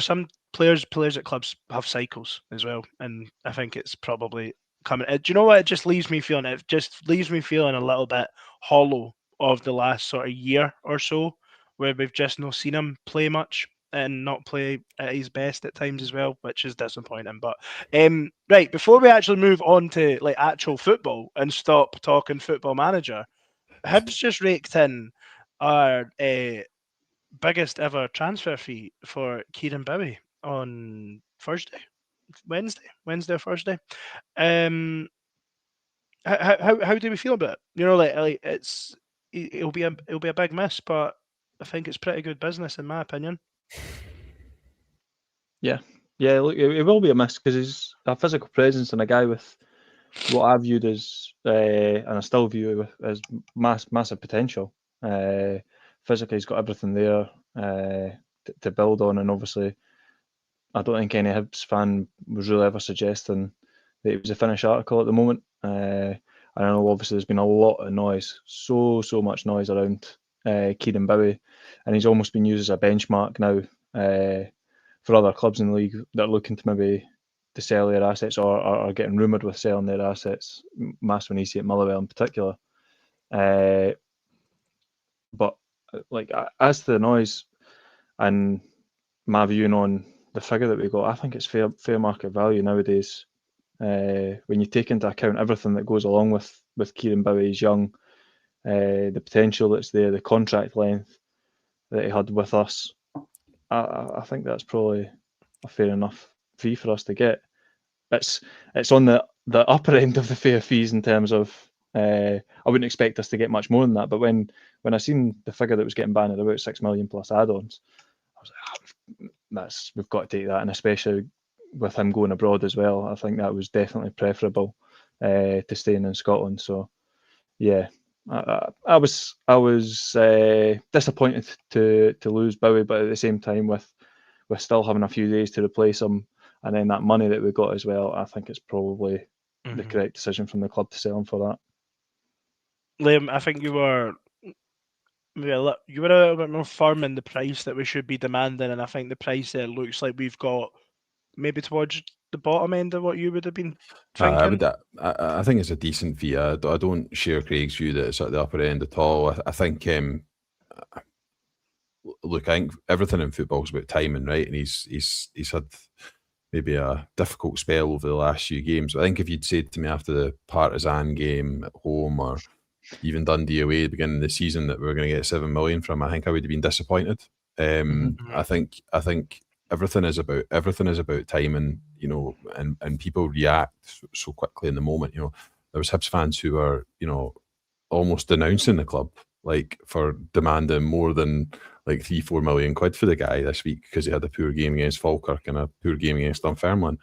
some players at clubs have cycles as well, and I think it's probably coming. Do you know what? It just leaves me feeling a little bit hollow of the last sort of year or so, where we've just not seen him play much and not play at his best at times as well, which is disappointing. But right, before we actually move on to like actual football and stop talking Football Manager, Hibs just raked in our biggest ever transfer fee for Kieran Bowie on Wednesday or Thursday. How do we feel about it? It'll be a big miss, but I think it's pretty good business in my opinion. Yeah. Look, it will be a miss because he's a physical presence and a guy with what I viewed as, and I still view as massive potential. Physically, he's got everything there to build on, and obviously, I don't think any Hibs fan was really ever suggesting that he was a Finnish article at the moment. I know obviously there's been a lot of noise, so much noise around Kieran Bowie, and he's almost been used as a benchmark now for other clubs in the league that are looking to maybe to sell their assets or are getting rumoured with selling their assets, Maswanisi at Motherwell in particular. But like as to the noise and my viewing on the figure that we got, I think it's fair market value nowadays. When you take into account everything that goes along with Kieran Bowie, he's young, the potential that's there, the contract length that he had with us, I think that's probably a fair enough fee for us to get. It's on the upper end of the fair fees in terms of I wouldn't expect us to get much more than that. But when I seen the figure that was getting banned at about 6 million plus add-ons, I was like, we've got to take that, and especially with him going abroad as well, I think that was definitely preferable to staying in Scotland. So yeah, I was disappointed to lose Bowie, but at the same time with still having a few days to replace him, and then that money that we got as well, I think it's probably the correct decision from the club to sell him for that. Liam, I think you were a little bit more firm in the price that we should be demanding, and I think the price there looks like we've got maybe towards the bottom end of what you would have been thinking. I think it's a decent fee. I don't share Craig's view that it's at the upper end at all. I think look, I think everything in football is about timing, right? And he's had maybe a difficult spell over the last few games. But I think if you'd said to me after the Partizan game at home or even Dundee away at the beginning of the season that we were going to get 7 million from, I think I would have been disappointed. I think everything is about timing, you know, and people react so quickly in the moment. You know, there was Hibs fans who were, you know, almost denouncing the club, like for demanding more than like 3-4 million quid for the guy this week because he had a poor game against Falkirk and a poor game against Dunfermline.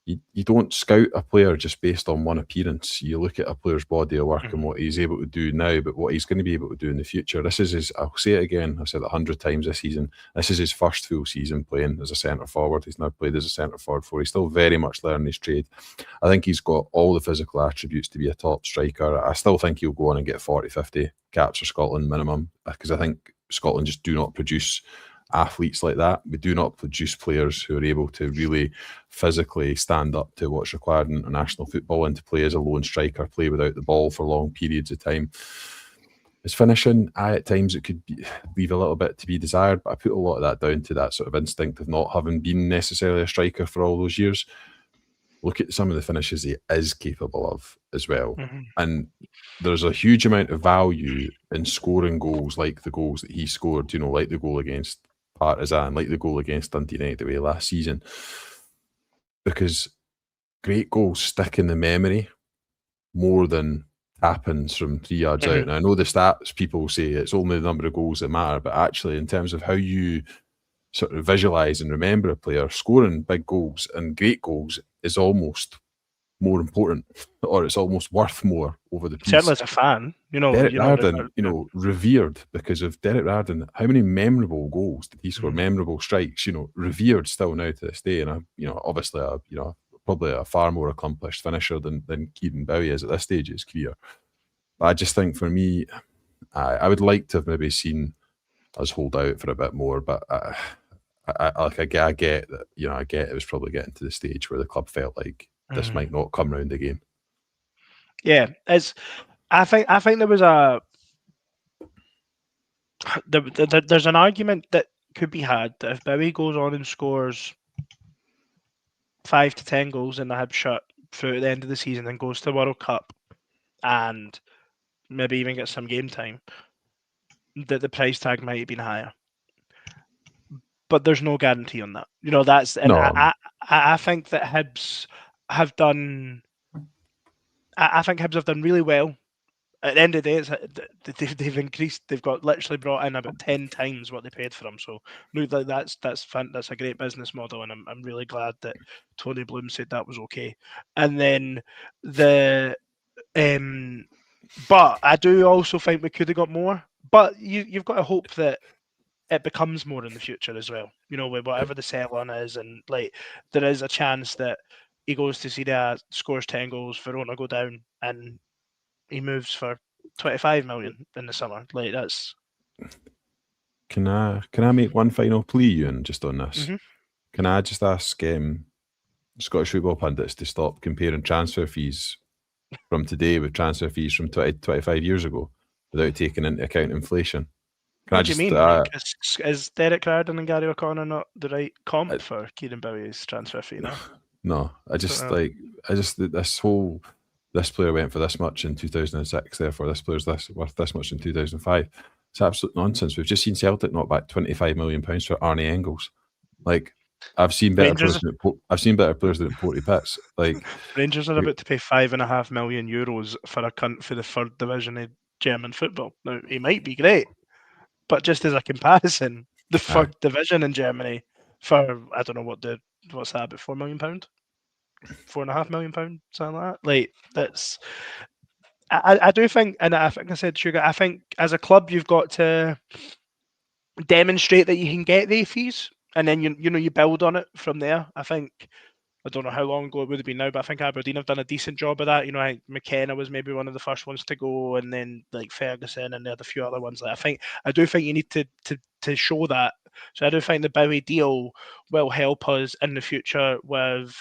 You don't scout a player just based on one appearance. You look at a player's body of work and what he's able to do now, but what he's going to be able to do in the future. This is his, I'll say it again, I've said it 100 times this season, this is his first full season playing as a centre forward. He's now played as a centre forward for. He's still very much learning his trade. I think he's got all the physical attributes to be a top striker. I still think he'll go on and get 40-50 caps for Scotland minimum, because I think Scotland just do not produce athletes like that. We do not produce players who are able to really physically stand up to what's required in international football and to play as a lone striker, play without the ball for long periods of time. His finishing, at times it could leave a little bit to be desired, but I put a lot of that down to that sort of instinct of not having been necessarily a striker for all those years. Look at some of the finishes he is capable of as well. And there's a huge amount of value in scoring goals like the goals that he scored, you know, like the goal against Partizan, like the goal against Dundee United away last season, because great goals stick in the memory more than happens from 3 yards out. And I know the stats people say it's only the number of goals that matter, but actually in terms of how you sort of visualize and remember a player, scoring big goals and great goals is almost more important, or it's almost worth more over the piece. Certainly as a fan, you know, Derek Riordan, you know, revered because of Derek Riordan. How many memorable goals did he score? Memorable strikes, you know, revered still now to this day. And you know, obviously, probably a far more accomplished finisher than Kieran Bowie is at this stage of his career. But I just think for me, I would like to have maybe seen us hold out for a bit more. But I get that, you know, I get it was probably getting to the stage where the club felt like this might not come round again. Yeah, I think there was there's an argument that could be had that if Bowie goes on and scores 5 to 10 goals in the Hibs shirt through the end of the season and goes to the World Cup and maybe even gets some game time, that the price tag might have been higher. But there's no guarantee on that. You know, that's and no. I think that Hibs have done. I think Hibs have done really well. At the end of the day, they've increased. They've got literally brought in about 10 times what they paid for him. So look, that's fun. That's a great business model, and I'm really glad that Tony Bloom said that was okay. And then but I do also think we could have got more. But you've got to hope that it becomes more in the future as well. You know, with whatever the sell on is, and like there is a chance that he goes to Serie A, scores 10 goals, Verona go down, and he moves for 25 million in the summer. Like, that's... Can I make one final plea, Ewan, just on this? Mhm. Can I just ask Scottish football pundits to stop comparing transfer fees from today with transfer fees from 25 years ago without taking into account inflation? What do you mean? Like, is Derek Riordan and Gary O'Connor not the right comp for Kieran Bowie's transfer fee now? No, this player went for this much in 2006, therefore this player's worth this much in 2005. It's absolute nonsense. We've just seen Celtic knock back £25 million for Arnie Engels. Like, I've seen better players than Porty Pitts. Like, Rangers are about to pay €5.5 million for a cunt for the third division of German football. Now, he might be great, but just as a comparison, the third division in Germany for, I don't know what's that, about £4 million? £4.5 million, something like that. Like, that's... I do think, and I think I said, Sugar, I think as a club you've got to demonstrate that you can get the fees, and then you build on it from there. I think, I don't know how long ago it would have been now, but I think Aberdeen have done a decent job of that. I think McKenna was maybe one of the first ones to go, and then like Ferguson, and they had a few other ones. Like, I do think you need to show that. So I do think the Bowie deal will help us in the future with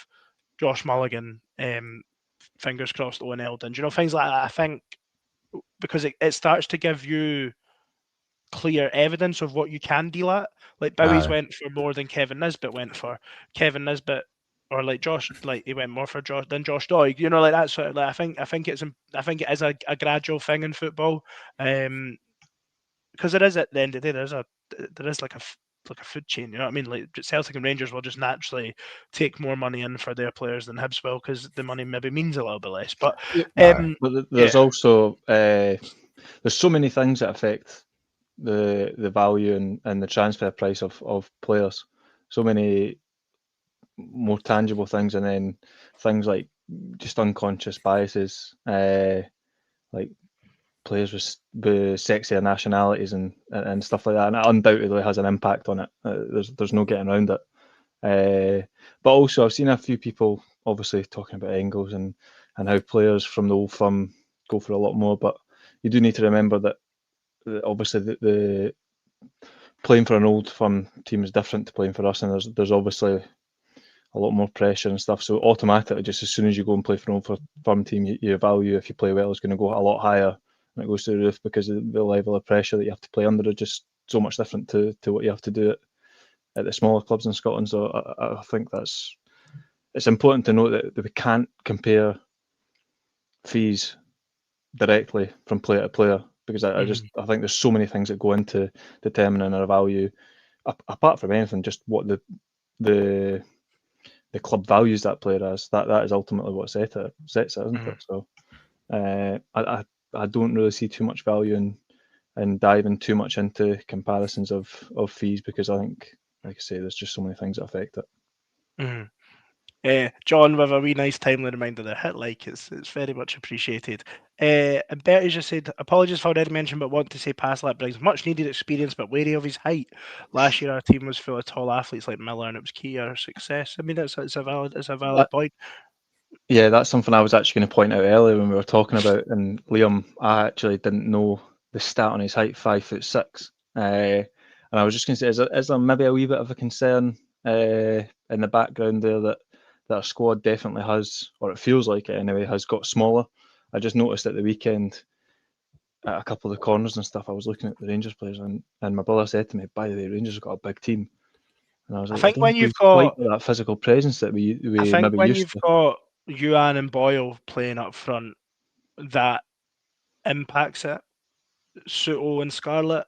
Josh Mulligan, fingers crossed, Owen Eldon. Things like that. I think because it starts to give you clear evidence of what you can deal at. Like, Bowie's went for more than Kevin Nisbet went for. Kevin Nisbet, or like Josh, like he went more for Josh than Josh Doig. Like that sort of. Like, I think it is a gradual thing in football, because there is, at the end of the day, there is like a food chain. You know what I mean? Like, Celtic and Rangers will just naturally take more money in for their players than Hibs will, because the money maybe means a little bit less. But there's also there's so many things that affect the value and the transfer price of players. So many more tangible things, and then things like just unconscious biases, like players with sexier nationalities and stuff like that, and it undoubtedly has an impact on it. There's no getting around it. But also, I've seen a few people obviously talking about Engels and how players from the old firm go for a lot more. But you do need to remember that obviously the playing for an old firm team is different to playing for us, and there's obviously a lot more pressure and stuff. So automatically, just as soon as you go and play for an old firm team, your value, if you play well, is going to go a lot higher, and it goes through the roof, because the level of pressure that you have to play under is just so much different to what you have to do at the smaller clubs in Scotland. So I think it's important to note that we can't compare fees directly from player to player, because I think there's so many things that go into determining our value, apart from anything, just what the club values that player as. That is ultimately what sets it, isn't it? So I don't really see too much value in diving too much into comparisons of fees, because I think, like I say, there's just so many things that affect it. John, with a wee nice timely reminder there, hit like, it's very much appreciated. And Bertie just said, apologies for already mentioned, but want to say Passlack brings much needed experience, but wary of his height. Last year our team was full of tall athletes like Miller, and it was key to our success. I mean, it's a valid point. Yeah, that's something I was actually going to point out earlier when we were talking about, and Liam, I actually didn't know the stat on his height, 5'6". And I was just going to say, is there maybe a wee bit of a concern in the background there that our squad definitely has, or it feels like it anyway, has got smaller? I just noticed at the weekend, at a couple of the corners and stuff, I was looking at the Rangers players, and my brother said to me, by the way, Rangers have got a big team. And I was like, I think when you've got that physical presence that we I think maybe when used you've to. got Ewan and Boyle playing up front, that impacts it. Soto and Scarlett,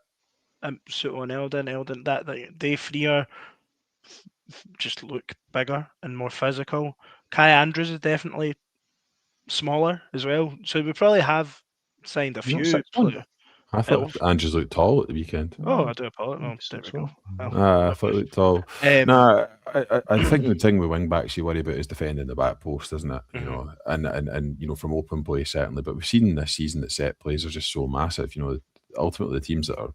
Soto and Eldon, that they three are just look bigger and more physical. Kai Andrews is definitely smaller as well, so we probably have signed a few players. I thought Andrews looked tall at the weekend. I do apologize. There we go. I thought he looked tall. No, I think the thing with wing backs you worry about is defending the back post, isn't it? You know, and from open play certainly. But we've seen this season that set plays are just so massive. Ultimately the teams that are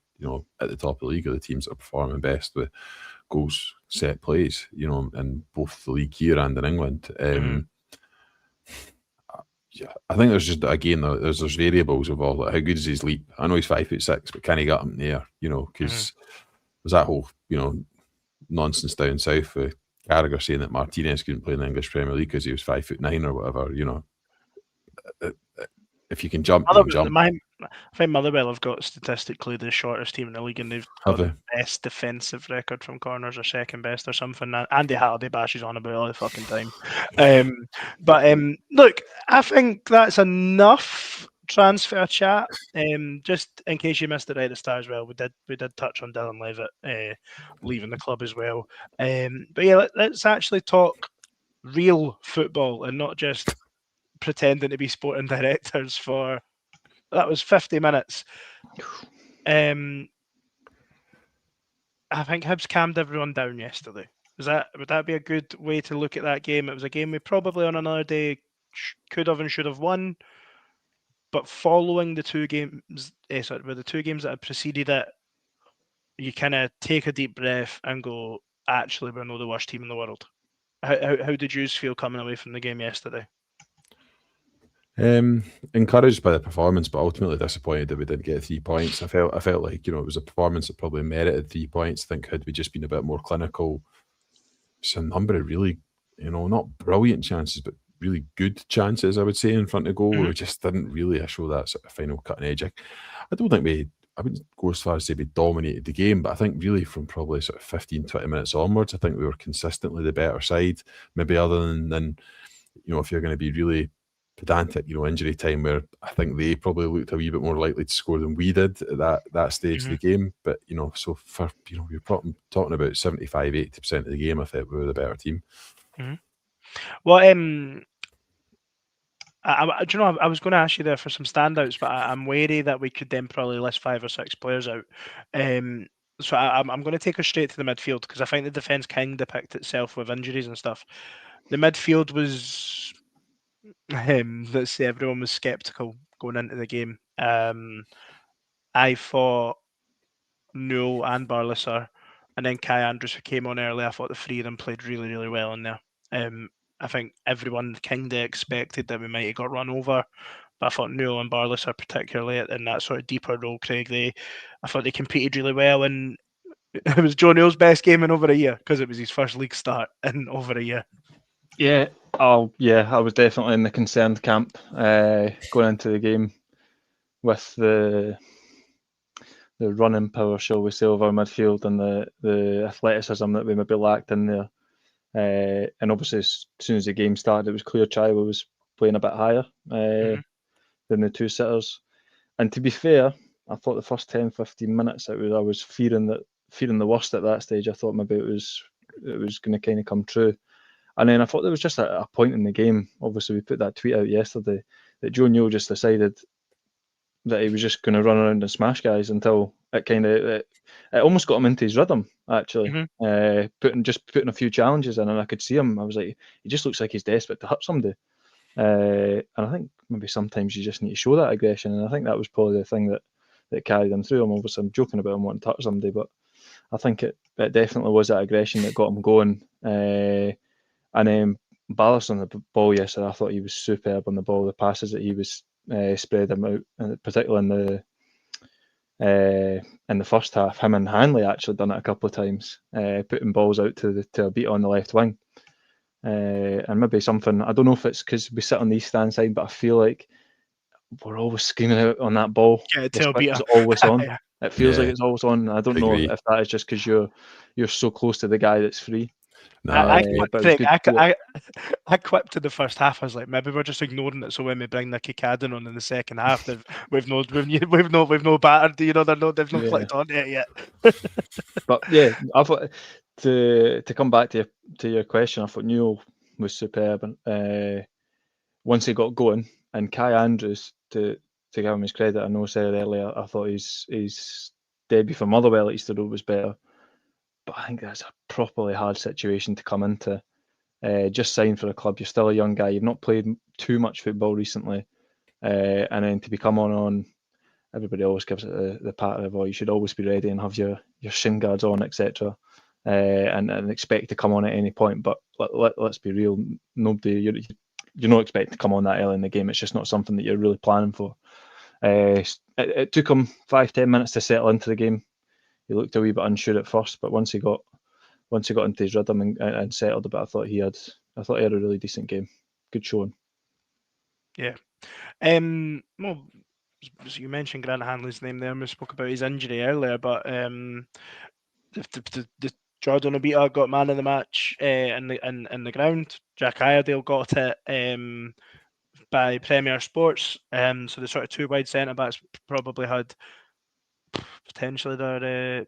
at the top of the league are the teams that are performing best with goals, set plays. In both the league here and in England. yeah, I think there's just again there's variables of all like how good is his leap. I know he's 5'6", but can he get him there? You know, because there's that whole nonsense down south with Carragher saying that Martinez couldn't play in the English Premier League because he was 5'9" or whatever. You know, if you can jump, you can jump. I think Motherwell have got statistically the shortest team in the league, and they've got the best defensive record from corners, or second best, or something. Andy Halliday bashes on about all the fucking time. But look, I think that's enough transfer chat. Just in case you missed it right at the start as well, we did touch on Dylan Levitt leaving the club as well. But yeah, let's actually talk real football and not just pretending to be sporting directors for. That was 50 minutes. I think Hibs calmed everyone down yesterday. Would that be a good way to look at that game? It was a game we probably on another day could have and should have won. But following the two games, the two games that had preceded it, you kind of take a deep breath and go, actually, we're not the worst team in the world. How did you feel coming away from the game yesterday? Encouraged by the performance, but ultimately disappointed that we didn't get 3 points. I felt like it was a performance that probably merited 3 points. I think had we just been a bit more clinical, it's a number of really, not brilliant chances, but really good chances, I would say, in front of goal. We just didn't really show that sort of final cutting edge. I don't think I wouldn't go as far as say we dominated the game, but I think really from probably sort of 15, 20 minutes onwards, I think we were consistently the better side, maybe other than if you're going to be really pedantic, injury time, where I think they probably looked a wee bit more likely to score than we did at that stage of the game. But so for we're talking about 75-80% of the game, I thought we were the better team. Well, I was going to ask you there for some standouts, but I'm wary that we could then probably list 5 or 6 players out. So I'm going to take us straight to the midfield, because I think the defence kind of picked itself with injuries and stuff. The midfield was. Let's say everyone was sceptical going into the game. I thought Newell and Barlaser, and then Kai Andrews, who came on early, I thought the three of them played really, really well in there. I think everyone kind of expected that we might have got run over, but I thought Newell and Barlaser, particularly in that sort of deeper role, Craig, I thought they competed really well, and it was Joe Newell's best game in over a year, because it was his first league start in over a year. Yeah, I was definitely in the concerned camp going into the game with the running power, shall we say, of our midfield and the athleticism that we maybe lacked in there. And obviously, as soon as the game started, it was clear Chaiwa was playing a bit higher than the two sitters. And to be fair, I thought the first 10-15 minutes I was fearing the worst at that stage. I thought maybe it was going to kind of come true. And then I thought there was just a point in the game. Obviously, we put that tweet out yesterday that Joe Newell just decided that he was just going to run around and smash guys until it almost got him into his rhythm, actually. Putting a few challenges in, and I could see him. I was like, he just looks like he's desperate to hurt somebody. And I think maybe sometimes you just need to show that aggression. And I think that was probably the thing that carried him through. I'm joking about him wanting to hurt somebody, but I think it definitely was that aggression that got him going. And then Ballas on the ball yesterday, I thought he was superb on the ball. The passes that he was spreading out, and particularly in the first half, him and Hanley actually done it a couple of times, putting balls out to a beat on the left wing. And maybe something, I don't know if it's because we sit on the east stand side, but I feel like we're always screaming out on that ball. It's always on. Yeah. It feels like it's always on. I don't know if that is just because you're so close to the guy that's free. No, I quipped in the first half. I was like, maybe we're just ignoring it. So when we bring Nicky Cadden on in the second half, we've no battered. They've not clicked on it yet. But yeah, I thought to come back to your question, I thought Newell was superb, and once he got going, and Kai Andrews, to give him his credit, I know I said earlier, I thought his debut for Motherwell at Easter Road was better. But I think that's a properly hard situation to come into. Just signed for a club, you're still a young guy, you've not played too much football recently, and then to be come on, everybody always gives it the pat of, you should always be ready and have your shin guards on, etc. And expect to come on at any point. But let's be real, nobody. you're not expecting to come on that early in the game. It's just not something that you're really planning for. It took him 5-10 minutes to settle into the game. He looked a wee bit unsure at first, but once he got into his rhythm and settled a bit, I thought he had a really decent game. Good showing. Yeah. Well, you mentioned Grant Hanley's name there. We spoke about his injury earlier, but the Jordan Obita got man of the match in the ground. Jack Iredale got it by Premier Sports. So the sort of two wide centre backs probably had potentially their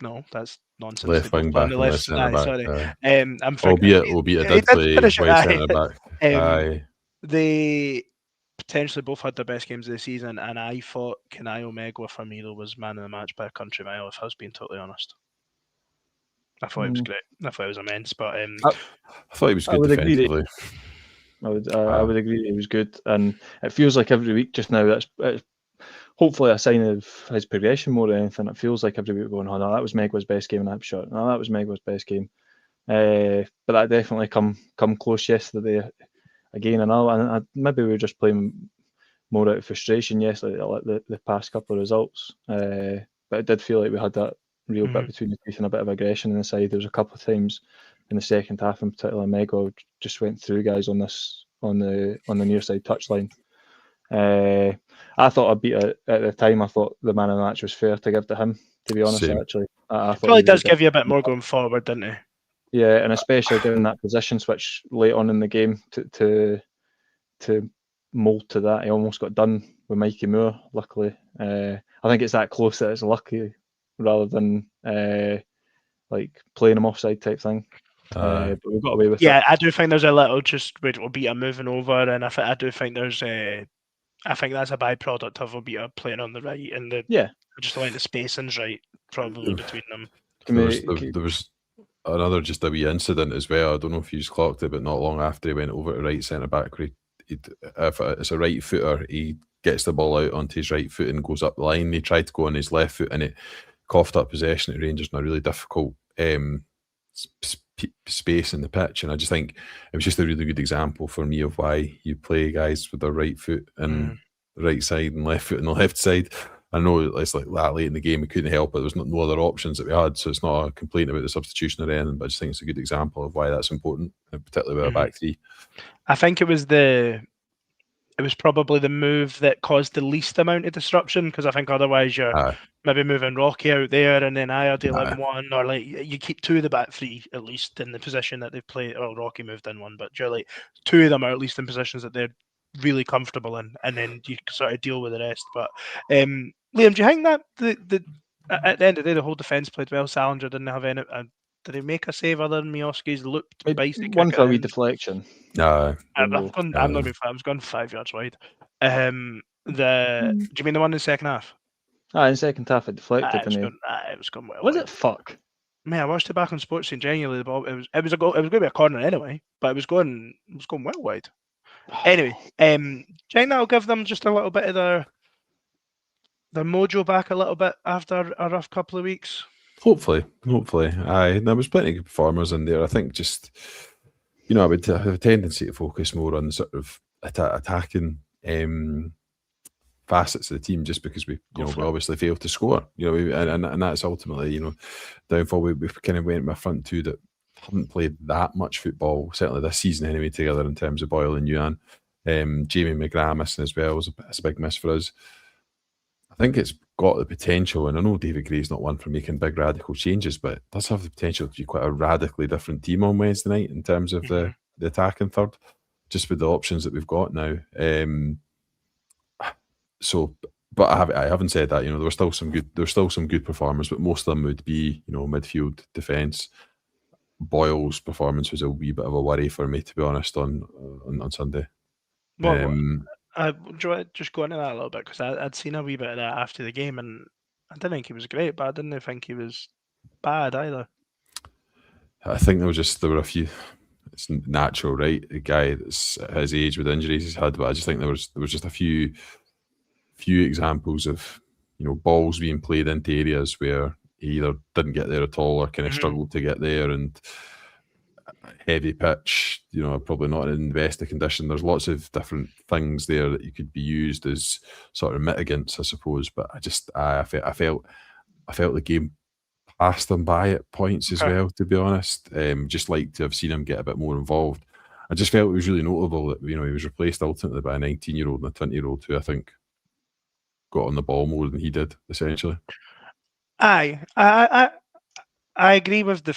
no, that's nonsense. Left wing back and left centre back. Sorry, I'm albeit did play wide centre back. Aye. They potentially both had their best games of the season, and I thought Kenai Omegwa for me though was man of the match by a country mile, if I was being totally honest. I thought it was great. I thought it was immense, but I thought he was good defensively. I would agree he was good, and it feels like every week just now that's hopefully a sign of his progression more than anything. It feels like every week going, oh no, that was Megwa's best game in that shot. No, that was Megwa's best game. But that definitely come close yesterday again. And maybe we were just playing more out of frustration yesterday, like the past couple of results. But it did feel like we had that real bit between the teeth and a bit of aggression in the side. There was a couple of times in the second half, in particular, Megwa just went through guys on the near side touchline. I thought at the time. I thought the man of the match was fair to give to him. To be honest, actually, I thought probably does give you a bit more going forward, doesn't it? Yeah, and especially given that position switch late on in the game to mould to that, he almost got done with Mikey Moore. Luckily, I think it's that close that it's lucky rather than like playing him offside type thing. But we got away with it. Yeah, I do think there's a little just with Obita moving over, and I do think there's I think that's a byproduct of Obita playing on the right and just like the spacing's right probably between them. There was another just a wee incident as well. I don't know if you clocked it, but not long after he went over to right centre back, where if it's a right footer, he gets the ball out onto his right foot and goes up the line. He tried to go on his left foot and it coughed up possession at Rangers in a really difficult space in the pitch, and I just think it was just a really good example for me of why you play guys with their right foot and the right side and left foot on the left side. I know it's like that late in the game we couldn't help it. There was no other options that we had, so it's not a complaint about the substitution or anything, but I just think it's a good example of why that's important, particularly with a back three. I think it was probably the move that caused the least amount of disruption, because I think otherwise you're maybe moving Rocky out there and then Iredale in one, or like you keep two of the back three at least in the position that they've played. Well, Rocky moved in one, but you're like two of them are at least in positions that they're really comfortable in, and then you sort of deal with the rest. But Liam, do you think that at the end of the day the whole defence played well? Salinger didn't have any. Did he make a save other than Miowski's looped bicycle? One for a wee deflection. No, I'm not being fat. I was going 5 yards wide. Do you mean the one in the second half? In the second half it deflected. It was going well. Was it? Fuck. Man, I watched it back on Sports and genuinely the ball. It was a goal. It was going to be a corner anyway, but it was going well wide. Anyway, do you think that'll give them just a little bit of their mojo back a little bit after a rough couple of weeks? Hopefully. There was plenty of good performers in there. I think just, I would have a tendency to focus more on the sort of attacking facets of the team, just because we obviously failed to score. And that's ultimately, downfall. We kind of went with a front two that haven't played that much football, certainly this season anyway, together in terms of Boyle and Yuan. Jamie McGrath missing as well was a big miss for us. I think it's got the potential, and I know David Gray's not one for making big radical changes, but it does have the potential to be quite a radically different team on Wednesday night in terms of the attacking third, just with the options that we've got now. But I haven't said that. There were still some good performers, but most of them would be midfield, defence. Boyle's performance was a wee bit of a worry for me, to be honest, on Sunday. Just go into that a little bit, because I'd seen a wee bit of that after the game, and I didn't think he was great, but I didn't think he was bad either. I think there were a few. It's natural, right? A guy that's at his age with injuries he's had, but I just think there was just a few examples of balls being played into areas where he either didn't get there at all or kind of struggled to get there, and heavy pitch, probably not in the best of condition. There's lots of different things there that you could be used as sort of mitigants, I suppose. But I felt the game passed him by at points as well, to be honest. Just like to have seen him get a bit more involved. I just felt it was really notable that he was replaced ultimately by a 19-year-old and a 20-year-old who I think got on the ball more than he did, essentially. I agree with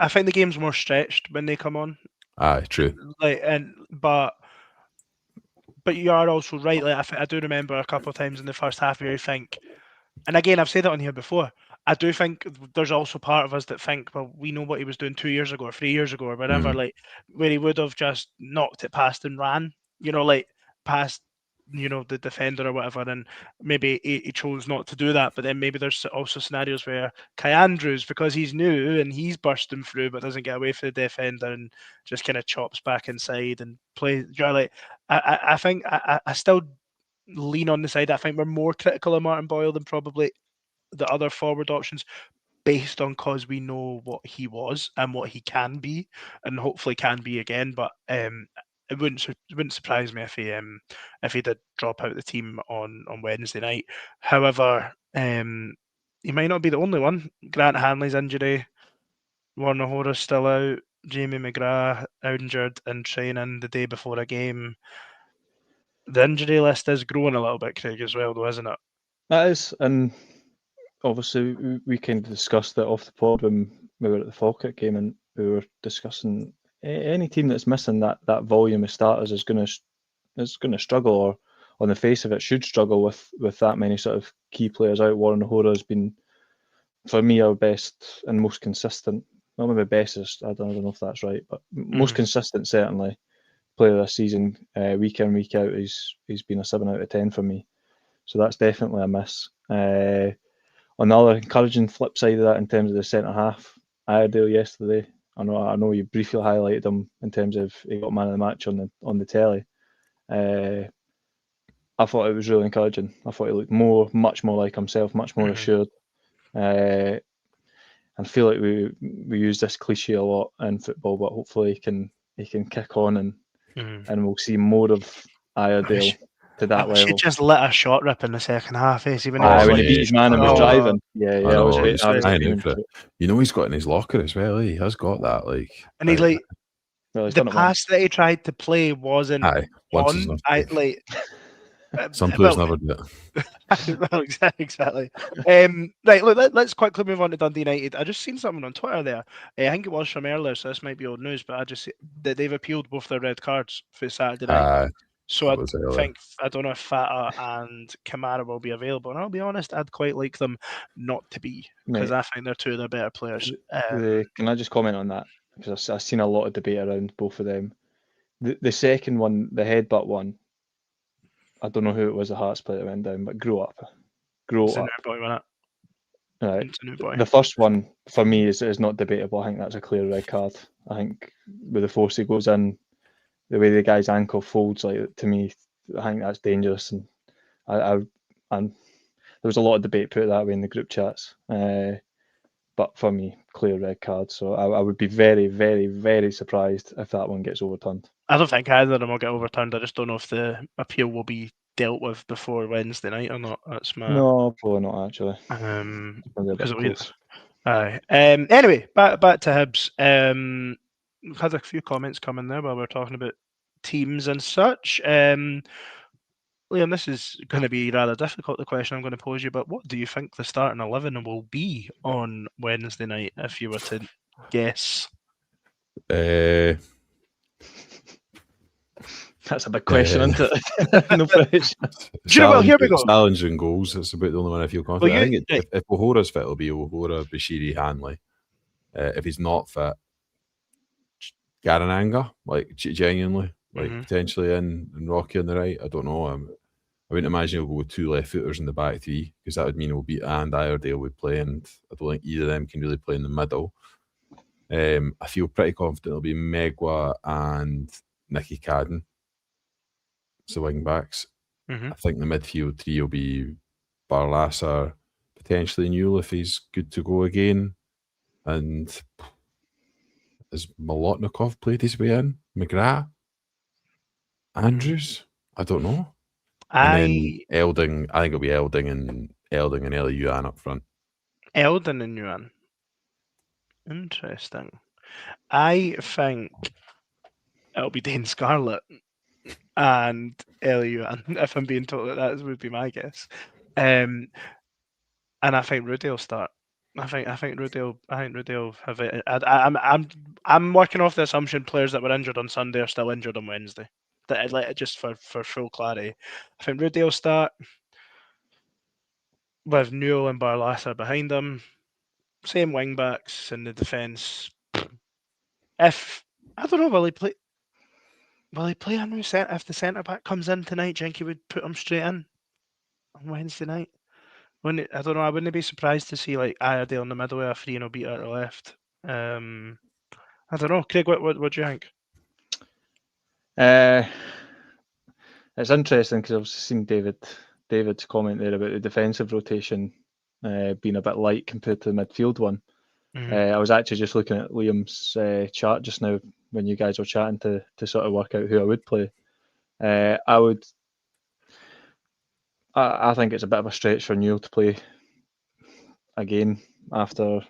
I think the game's more stretched when they come on. Aye, true. But you are also right. Like I do remember a couple of times in the first half where you think, and again I've said it on here before, I do think there's also part of us that think, well, we know what he was doing 2 years ago or 3 years ago or whatever, like where he would have just knocked it past and ran, like past the defender or whatever, and maybe he chose not to do that. But then maybe there's also scenarios where Kai Andrews, because he's new and he's bursting through but doesn't get away from the defender and just kind of chops back inside and plays. Like I think I still lean on the side. I think we're more critical of Martin Boyle than probably the other forward options, based on cause we know what he was and what he can be, and hopefully can be again. But it wouldn't surprise me if he did drop out the team on Wednesday night. However, he might not be the only one. Grant Hanley's injury, Warner Horace still out, Jamie McGrath injured in training the day before a game. The injury list is growing a little bit, Craig, as well, though, isn't it? That is, and obviously we kind of discussed it off the pod when we were at the Falkirk game, and we were discussing any team that's missing that volume of starters is going to struggle, or on the face of it should struggle with that many sort of key players out. Warren O'Hora has been, for me, our best and most consistent. Not maybe best, I don't know if that's right, but most consistent certainly player this season, week in, week out. He's been a 7 out of 10 for me, so that's definitely a miss. On the other encouraging flip side of that, in terms of the centre half, Iredale yesterday, I know you briefly highlighted him in terms of he got man of the match on the telly. I thought it was really encouraging. I thought he looked much more like himself, much more assured. I feel like we use this cliche a lot in football, but hopefully he can kick on and we'll see more of Iredale to that level. She just lit a shot rip in the second half. When he beat his man and was driving. Yeah, I was he's got in his locker as well. He has got that, and he's like, the pass that he tried to play wasn't on. Some players never do it. Well, exactly. Right, look, let's quickly move on to Dundee United. I just seen something on Twitter there. I think it was from earlier, so this might be old news, but I just see that they've appealed both their red cards for Saturday night. So I don't know if Fata and Kamara will be available. And I'll be honest, I'd quite like them not to be, because I think they're two of the better players. Can I just comment on that? Because I've seen a lot of debate around both of them. The second one, the headbutt one, I don't know who it was, the Hearts player that went down, but grow up. It's a new boy, wasn't it? Right. It's a new boy. The first one, for me, is not debatable. I think that's a clear red card. I think with the force he goes in, the way the guy's ankle folds, to me, I think that's dangerous. And and there was a lot of debate put that way in the group chats. But for me, clear red card. So I would be very, very, very surprised if that one gets overturned. I don't think either of them will get overturned. I just don't know if the appeal will be dealt with before Wednesday night or not. That's my... No, probably not, actually. Anyway, back to Hibs. We've had a few comments come in there while we're talking about teams and such. Liam, this is going to be rather difficult, the question I'm going to pose you, but what do you think the starting 11 will be on Wednesday night, if you were to guess? That's a big question, isn't it? No pressure. Here we go. Challenging goals. That's about the only one I feel confident. I think if O'Hora's fit, it'll be O'Hora, Bashiri, Hanley. If he's not fit, Garananga, genuinely, potentially in Rocky on the right. I don't know. I wouldn't imagine he'll go with two left footers in the back three, because that would mean he'll beat and Iredale would play, and I don't think either of them can really play in the middle. I feel pretty confident it'll be Megwa and Nicky Cadden, the wing backs. I think the midfield three will be Barlaser, potentially Newell if he's good to go again, and Has Molotnikov played his way in? McGrath? Andrews? I don't know. And then Elding, I think it'll be Elding and Ellie Yuan up front. Elding and Yuan. Interesting. I think it'll be Dane Scarlett and Ellie Yuan, if I'm being told that would be my guess. And I think Rudy will start. I think Rudy will have it. I'm working off the assumption players that were injured on Sunday are still injured on Wednesday. That like just for full clarity. I think Rudy will start with Newell and Barlaser behind him. Same wing backs in the defence. If I don't know, will he play a new centre? If the centre back comes in tonight, Jenky would put him straight in on Wednesday night. I don't know. I wouldn't be surprised to see like Iredale in the middle with a 3-0 beat at the left. I don't know, Craig. What do you think? It's interesting because I've seen David's comment there about the defensive rotation being a bit light compared to the midfield one. I was actually just looking at Liam's chart just now when you guys were chatting to sort of work out who I would play. I think it's a bit of a stretch for Newell to play again after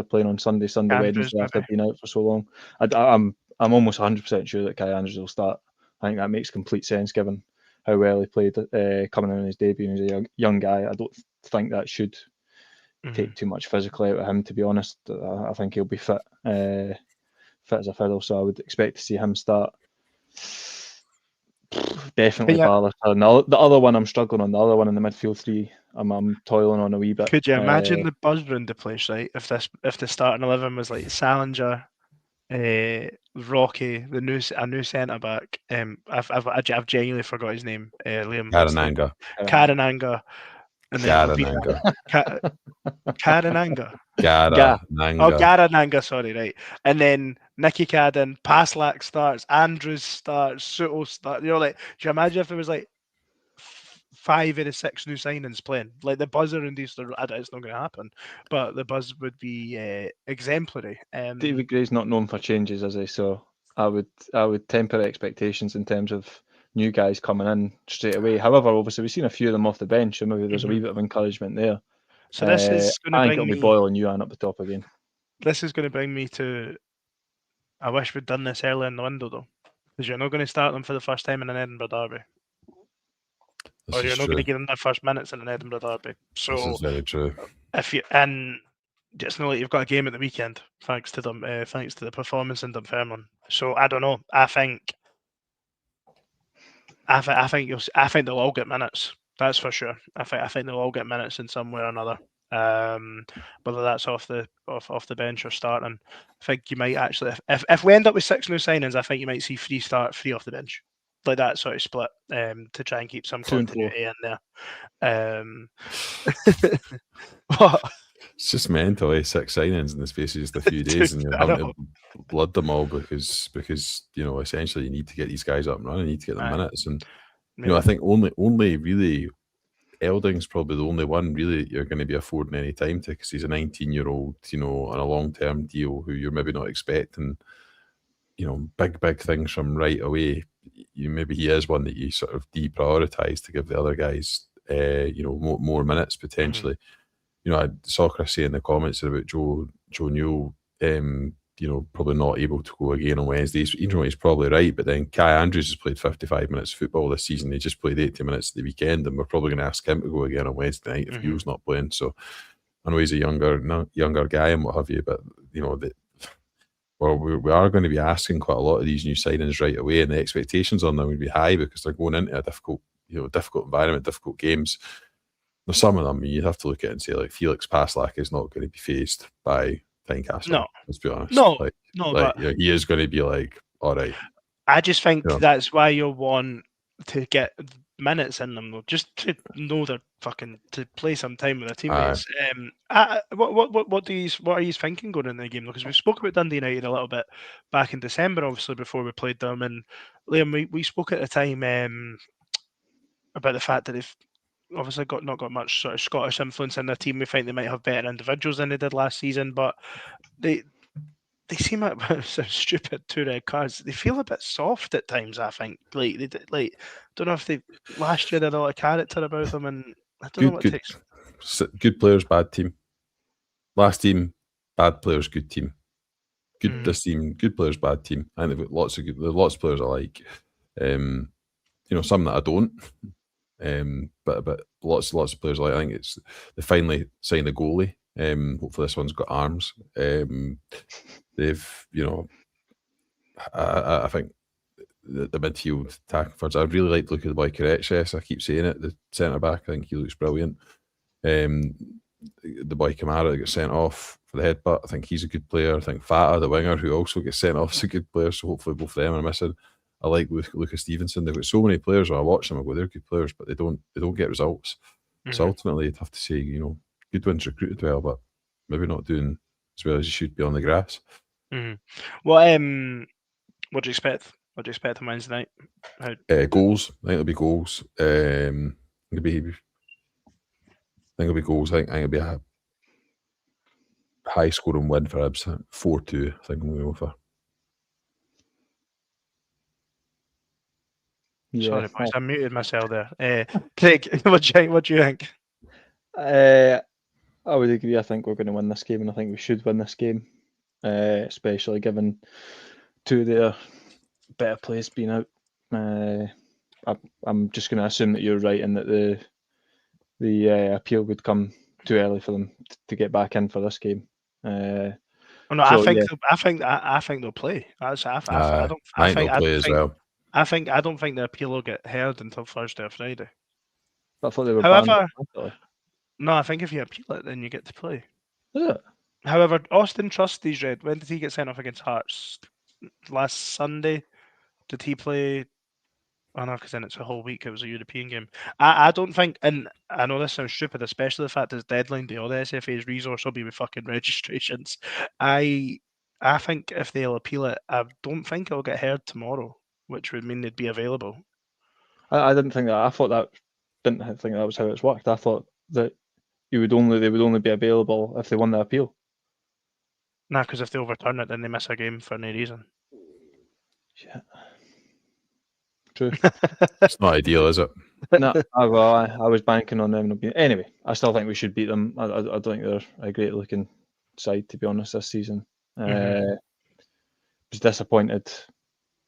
playing on Sunday, Wednesday, after being out for so long. I'm almost 100% sure that Kai Andrews will start. I think that makes complete sense given how well he played coming in his debut as a young guy. I don't think that should take too much physical out of him, to be honest. I think he'll be fit as a fiddle, so I would expect to see him start. Definitely Barlaser. The other one I'm struggling on, the other one in the midfield three, I'm toiling on a wee bit. Could you imagine the buzz around the place, right? If the starting 11 was like Salinger, Rocky, a new centre back. I've genuinely forgot his name. Liam Karananga. And then Karananga. Garananga, sorry, right. And then Nicky Cadden, Paslak starts, Andrews starts, Suto starts. You know, like, do you imagine if there was like 5 of the 6 new signings playing? Like the buzzer in these, it's not going to happen, but the buzz would be exemplary. David Gray's not known for changes, is he? So I would temper expectations in terms of new guys coming in straight away. However, obviously we've seen a few of them off the bench, so maybe there's a wee bit of encouragement there. So this is going to bring me. It'll be Boyle and Yuan up the top again. This is going to bring me to. I wish we'd done this early in the window though, because you're not going to start them for the first time in an Edinburgh derby, or you're not going to give them their first minutes in an Edinburgh derby. So this is very true. Just know that you've got a game at the weekend, thanks to them, thanks to the performance in Dunfermline. So I don't know. I think they'll all get minutes. That's for sure. I think they'll all get minutes in some way or another. Whether that's off the bench or starting. I think you might actually, if we end up with 6 new signings, I think you might see 3 start, 3 off the bench, like that sort of split, to try and keep some continuity in there. What? It's just mental, 6 signings in the space of just a few days, and you're having to blood them all because essentially you need to get these guys up and running, you need to get them minutes, and I think only really Elding's probably the only one really you're going to be affording any time to, because he's a 19-year-old, on a long-term deal who you're maybe not expecting, big things from right away. Maybe he is one that you sort of deprioritise to give the other guys, more minutes potentially. I saw Chris say in the comments about Joe Newell, probably not able to go again on Wednesdays. He's probably right, but then Kai Andrews has played 55 minutes of football this season. He just played 80 minutes at the weekend, and we're probably going to ask him to go again on Wednesday night if Newell's not playing. So I know he's a younger guy and what have you, but we are going to be asking quite a lot of these new signings right away, and the expectations on them would be high because they're going into a difficult environment, difficult games. Now, some of them you'd have to look at and say, like, Felix Paslak is not going to be phased by Tynecastle. No, let's be honest. But he is going to be like, all right. I just think that's why you'll want to get minutes in them, though, just to know they're fucking to play some time with their teammates. What are you thinking going into the game though? Because we spoke about Dundee United a little bit back in December, obviously before we played them, and Liam, we spoke at the time about the fact that they've obviously not got much sort of Scottish influence in their team. We think they might have better individuals than they did last season, but they seem so stupid. 2 red cards. They feel a bit soft at times. I think. Don't know if they last year they had a lot of character about them, and I don't know what it takes. Good players, bad team. Last team, bad players, good team. Good this team, good players, bad team. And they've got lots of players I like. Some that I don't. But lots of players I like. I think they finally signed a goalie. Hopefully this one's got arms. They've I think the midfield attacking forwards. I really like the look of the boy Karetches. I keep saying it. The centre back, I think he looks brilliant. The boy Kamara that gets sent off for the headbutt, I think he's a good player. I think Fata, the winger, who also gets sent off, is a good player. So hopefully both of them are missing. I like Lucas Stevenson. They've got so many players. When I watch them, I go, they're good players, but they don't get results. So ultimately, you'd have to say, good ones recruited well, but maybe not doing as well as you should be on the grass. What do you expect? What do you expect on Wednesday night? Goals. I think there'll be goals. I think it'll be goals. I think it'll be a high scoring win for Hibs. 4-2. I think I'm going to go for. Yeah. Sorry, boys, I muted myself there. Craig, what do you think? I would agree. I think we're going to win this game, and I think we should win this game, especially given two of their better players being out. I'm just going to assume that you're right, and that the appeal would come too early for them to get back in for this game. I think they'll play. I don't think the appeal will get heard until Thursday or Friday. I thought they were banned. No, I think if you appeal it, then you get to play. Is it? However, Austin Trusty's red. When did he get sent off against Hearts? Last Sunday? Did he play? Oh no, because then it's a whole week. It was a European game. I don't think, and I know this sounds stupid, especially the fact it's deadline day. All the SFA's resource will be with fucking registrations. I think if they'll appeal it, I don't think it'll get heard tomorrow, which would mean they'd be available. I didn't think that. Didn't think that was how it's worked. I thought that they would only be available if they won the appeal. Nah, because if they overturn it, then they miss a game for no reason. Yeah. True. It's not ideal, is it? No, I was banking on them. Anyway, I still think we should beat them. I don't think they're a great looking side, to be honest, this season. Was disappointed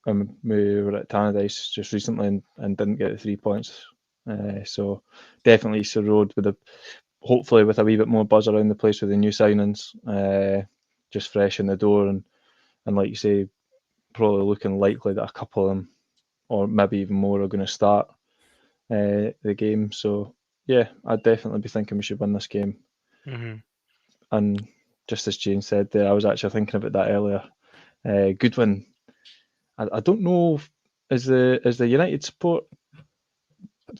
when we were at Tannadice just recently and didn't get the 3 points. So definitely Easter Road hopefully with a wee bit more buzz around the place with the new signings, just fresh in the door and like you say, probably looking likely that a couple of them, or maybe even more, are going to start the game. So yeah, I'd definitely be thinking we should win this game. And just as Jane said there, I was actually thinking about that earlier. Goodwin, I don't know, is the United support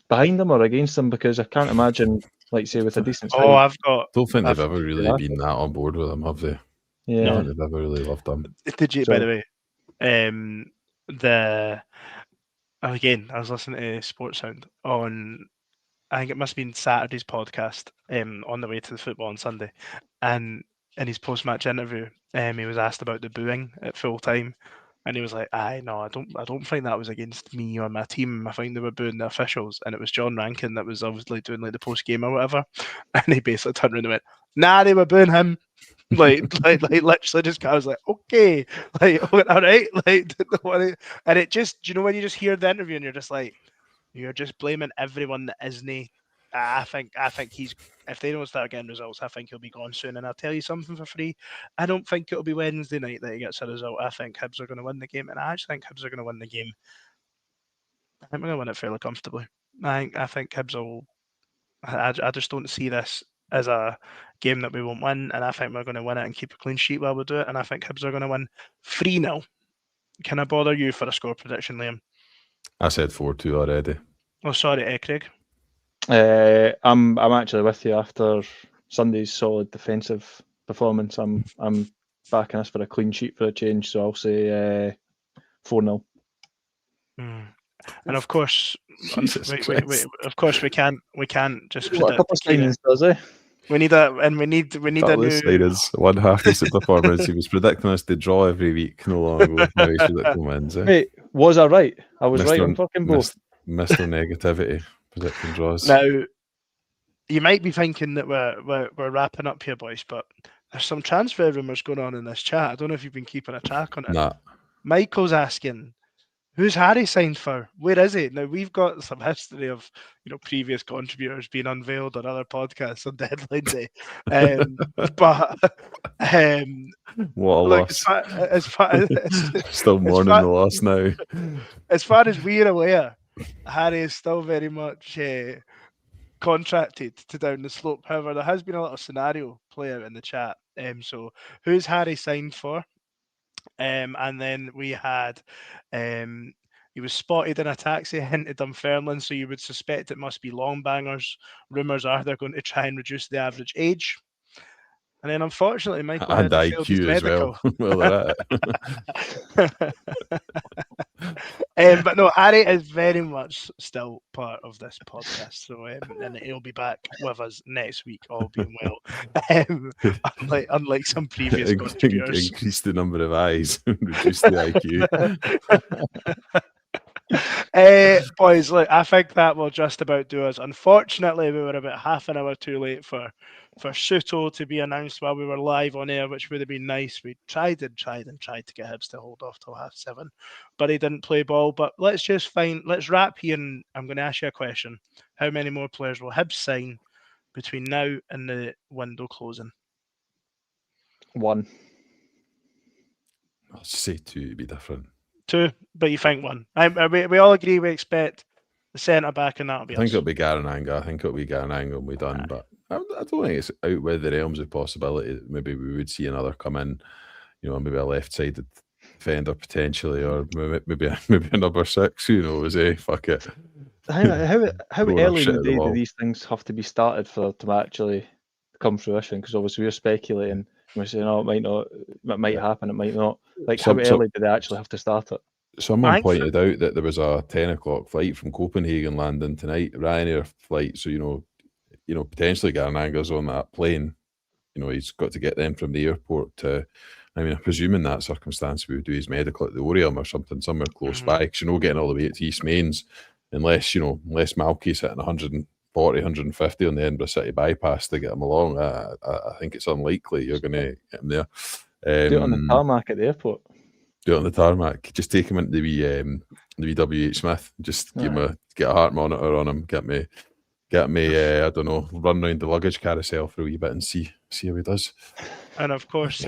behind them or against them? Because I can't imagine, like say, with a decent side. I don't think they've ever really been that on board with them, have they? Yeah, I don't think they've ever really loved them. Did you, by the way? Again, I was listening to Sports Sound on, I think it must have been Saturday's podcast, on the way to the football on Sunday, and in his post-match interview, he was asked about the booing at full time, and he was like, I don't think that was against me or my team. I think they were booing the officials, and it was John Rankin that was obviously doing like the post-game or whatever, and he basically turned around and went, nah, they were booing him. like literally just, I was like, okay, like, all right, like, and it just, do you know when you just hear the interview and you're just like, you're just blaming everyone that isn't. I think he's, if they don't start getting results, I think he'll be gone soon. And I'll tell you something for free, I don't think it'll be Wednesday night that he gets a result. I think Hibs are going to win the game, and I actually think Hibs are going to win the game. I think we're going to win it fairly comfortably. I think Hibs will. I just don't see this as a game that we won't win, and I think we're going to win it and keep a clean sheet while we do it, and I think Hibs are going to win 3-0. Can I bother you for a score prediction, Liam? I said 4-2 already. Oh, sorry, Craig. I'm actually with you after Sunday's solid defensive performance. I'm backing us for a clean sheet for a change, so I'll say 4-0. And of course, of course, we can't just. What, a couple of signings, does he? We need a new. Side is one half decent performance. He was predicting us to draw every week, no long ago. Now he's predicting wins. Wait, was I right? I was right on fucking both. Mr. Negativity, predicting draws. Now, you might be thinking that we're wrapping up here, boys, but there's some transfer rumours going on in this chat. I don't know if you've been keeping a track on it. Nah. Michael's asking, who's Harry signed for? Where is he? Now, we've got some history of previous contributors being unveiled on other podcasts on deadline day. But what a loss. Still mourning the loss now. As far as we're aware, Harry is still very much contracted to down the slope. However, there has been a little scenario play out in the chat. So who's Harry signed for? And then we had he was spotted in a taxi into Dunfermline, so you would suspect it must be long bangers. Rumours are they're going to try and reduce the average age. And then unfortunately, Michael and had failed his IQ as medical. well. Well, they're at But no, Harry is very much still part of this podcast. So and he'll be back with us next week, all being well. Unlike some previous contributors. Increase the number of eyes, reduce the IQ. Boys, look, I think that will just about do us. Unfortunately, we were about half an hour too late for Soto to be announced while we were live on air, which would have been nice. We tried to get Hibs to hold off till 7:30, but he didn't play ball. But let's wrap here, and I'm going to ask you a question. How many more players will Hibs sign between now and the window closing? 1. I'll say 2 to be different. 2, but you think 1. We all agree we expect the centre back, and that'll be I think us. it'll be Garanaga. And we're done. But I don't think it's out with the realms of possibility that maybe we would see another come in, maybe a left-sided defender potentially, or maybe a number 6. Who knows? Fuck it. How early in the day do these things have to be started for to actually come fruition? Because obviously we're speculating. We're saying, it might not, it might happen, it might not. How early do they actually have to start it? Someone pointed out that there was a 10 o'clock flight from Copenhagen landing tonight, Ryanair flight. So, potentially Garanaga's on that plane. He's got to get them from the airport to, I presume in that circumstance we would do his medical at the Orium or something somewhere close by. Because, getting all the way to East Mains, unless Malky's hitting 140, 150 on the Edinburgh City bypass to get him along, I think it's unlikely you're going to get him there. Do it on the tarmac at the airport. Do it on the tarmac. Just take him into the wee WH Smith. Just get a heart monitor on him. Get me. I don't know. Run around the luggage carousel for a wee bit and see how he does. And of course,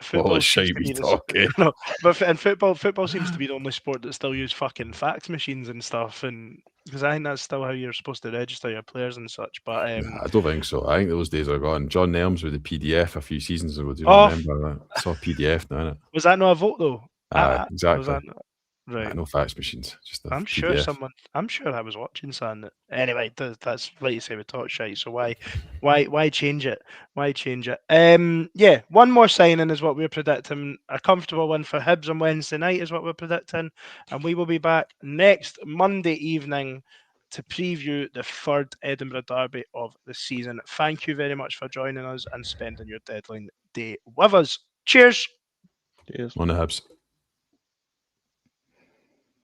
football shiny talking. No, but in football seems to be the only sport that still use fucking fax machines and stuff, and because I think that's still how you're supposed to register your players and such. But I don't think so. I think those days are gone. John Nelms with the PDF a few seasons ago. Do you remember that? It's all PDF now, isn't it? Was that not a vote though? Exactly. Right. No fax machines. Just I'm sure I was watching something. Anyway, that's like you say, we talk shite. So why change it? Why change it? Yeah, one more signing is what we're predicting. A comfortable win for Hibs on Wednesday night is what we're predicting, and we will be back next Monday evening to preview the 3rd Edinburgh derby of the season. Thank you very much for joining us and spending your deadline day with us. Cheers. On the Hibs.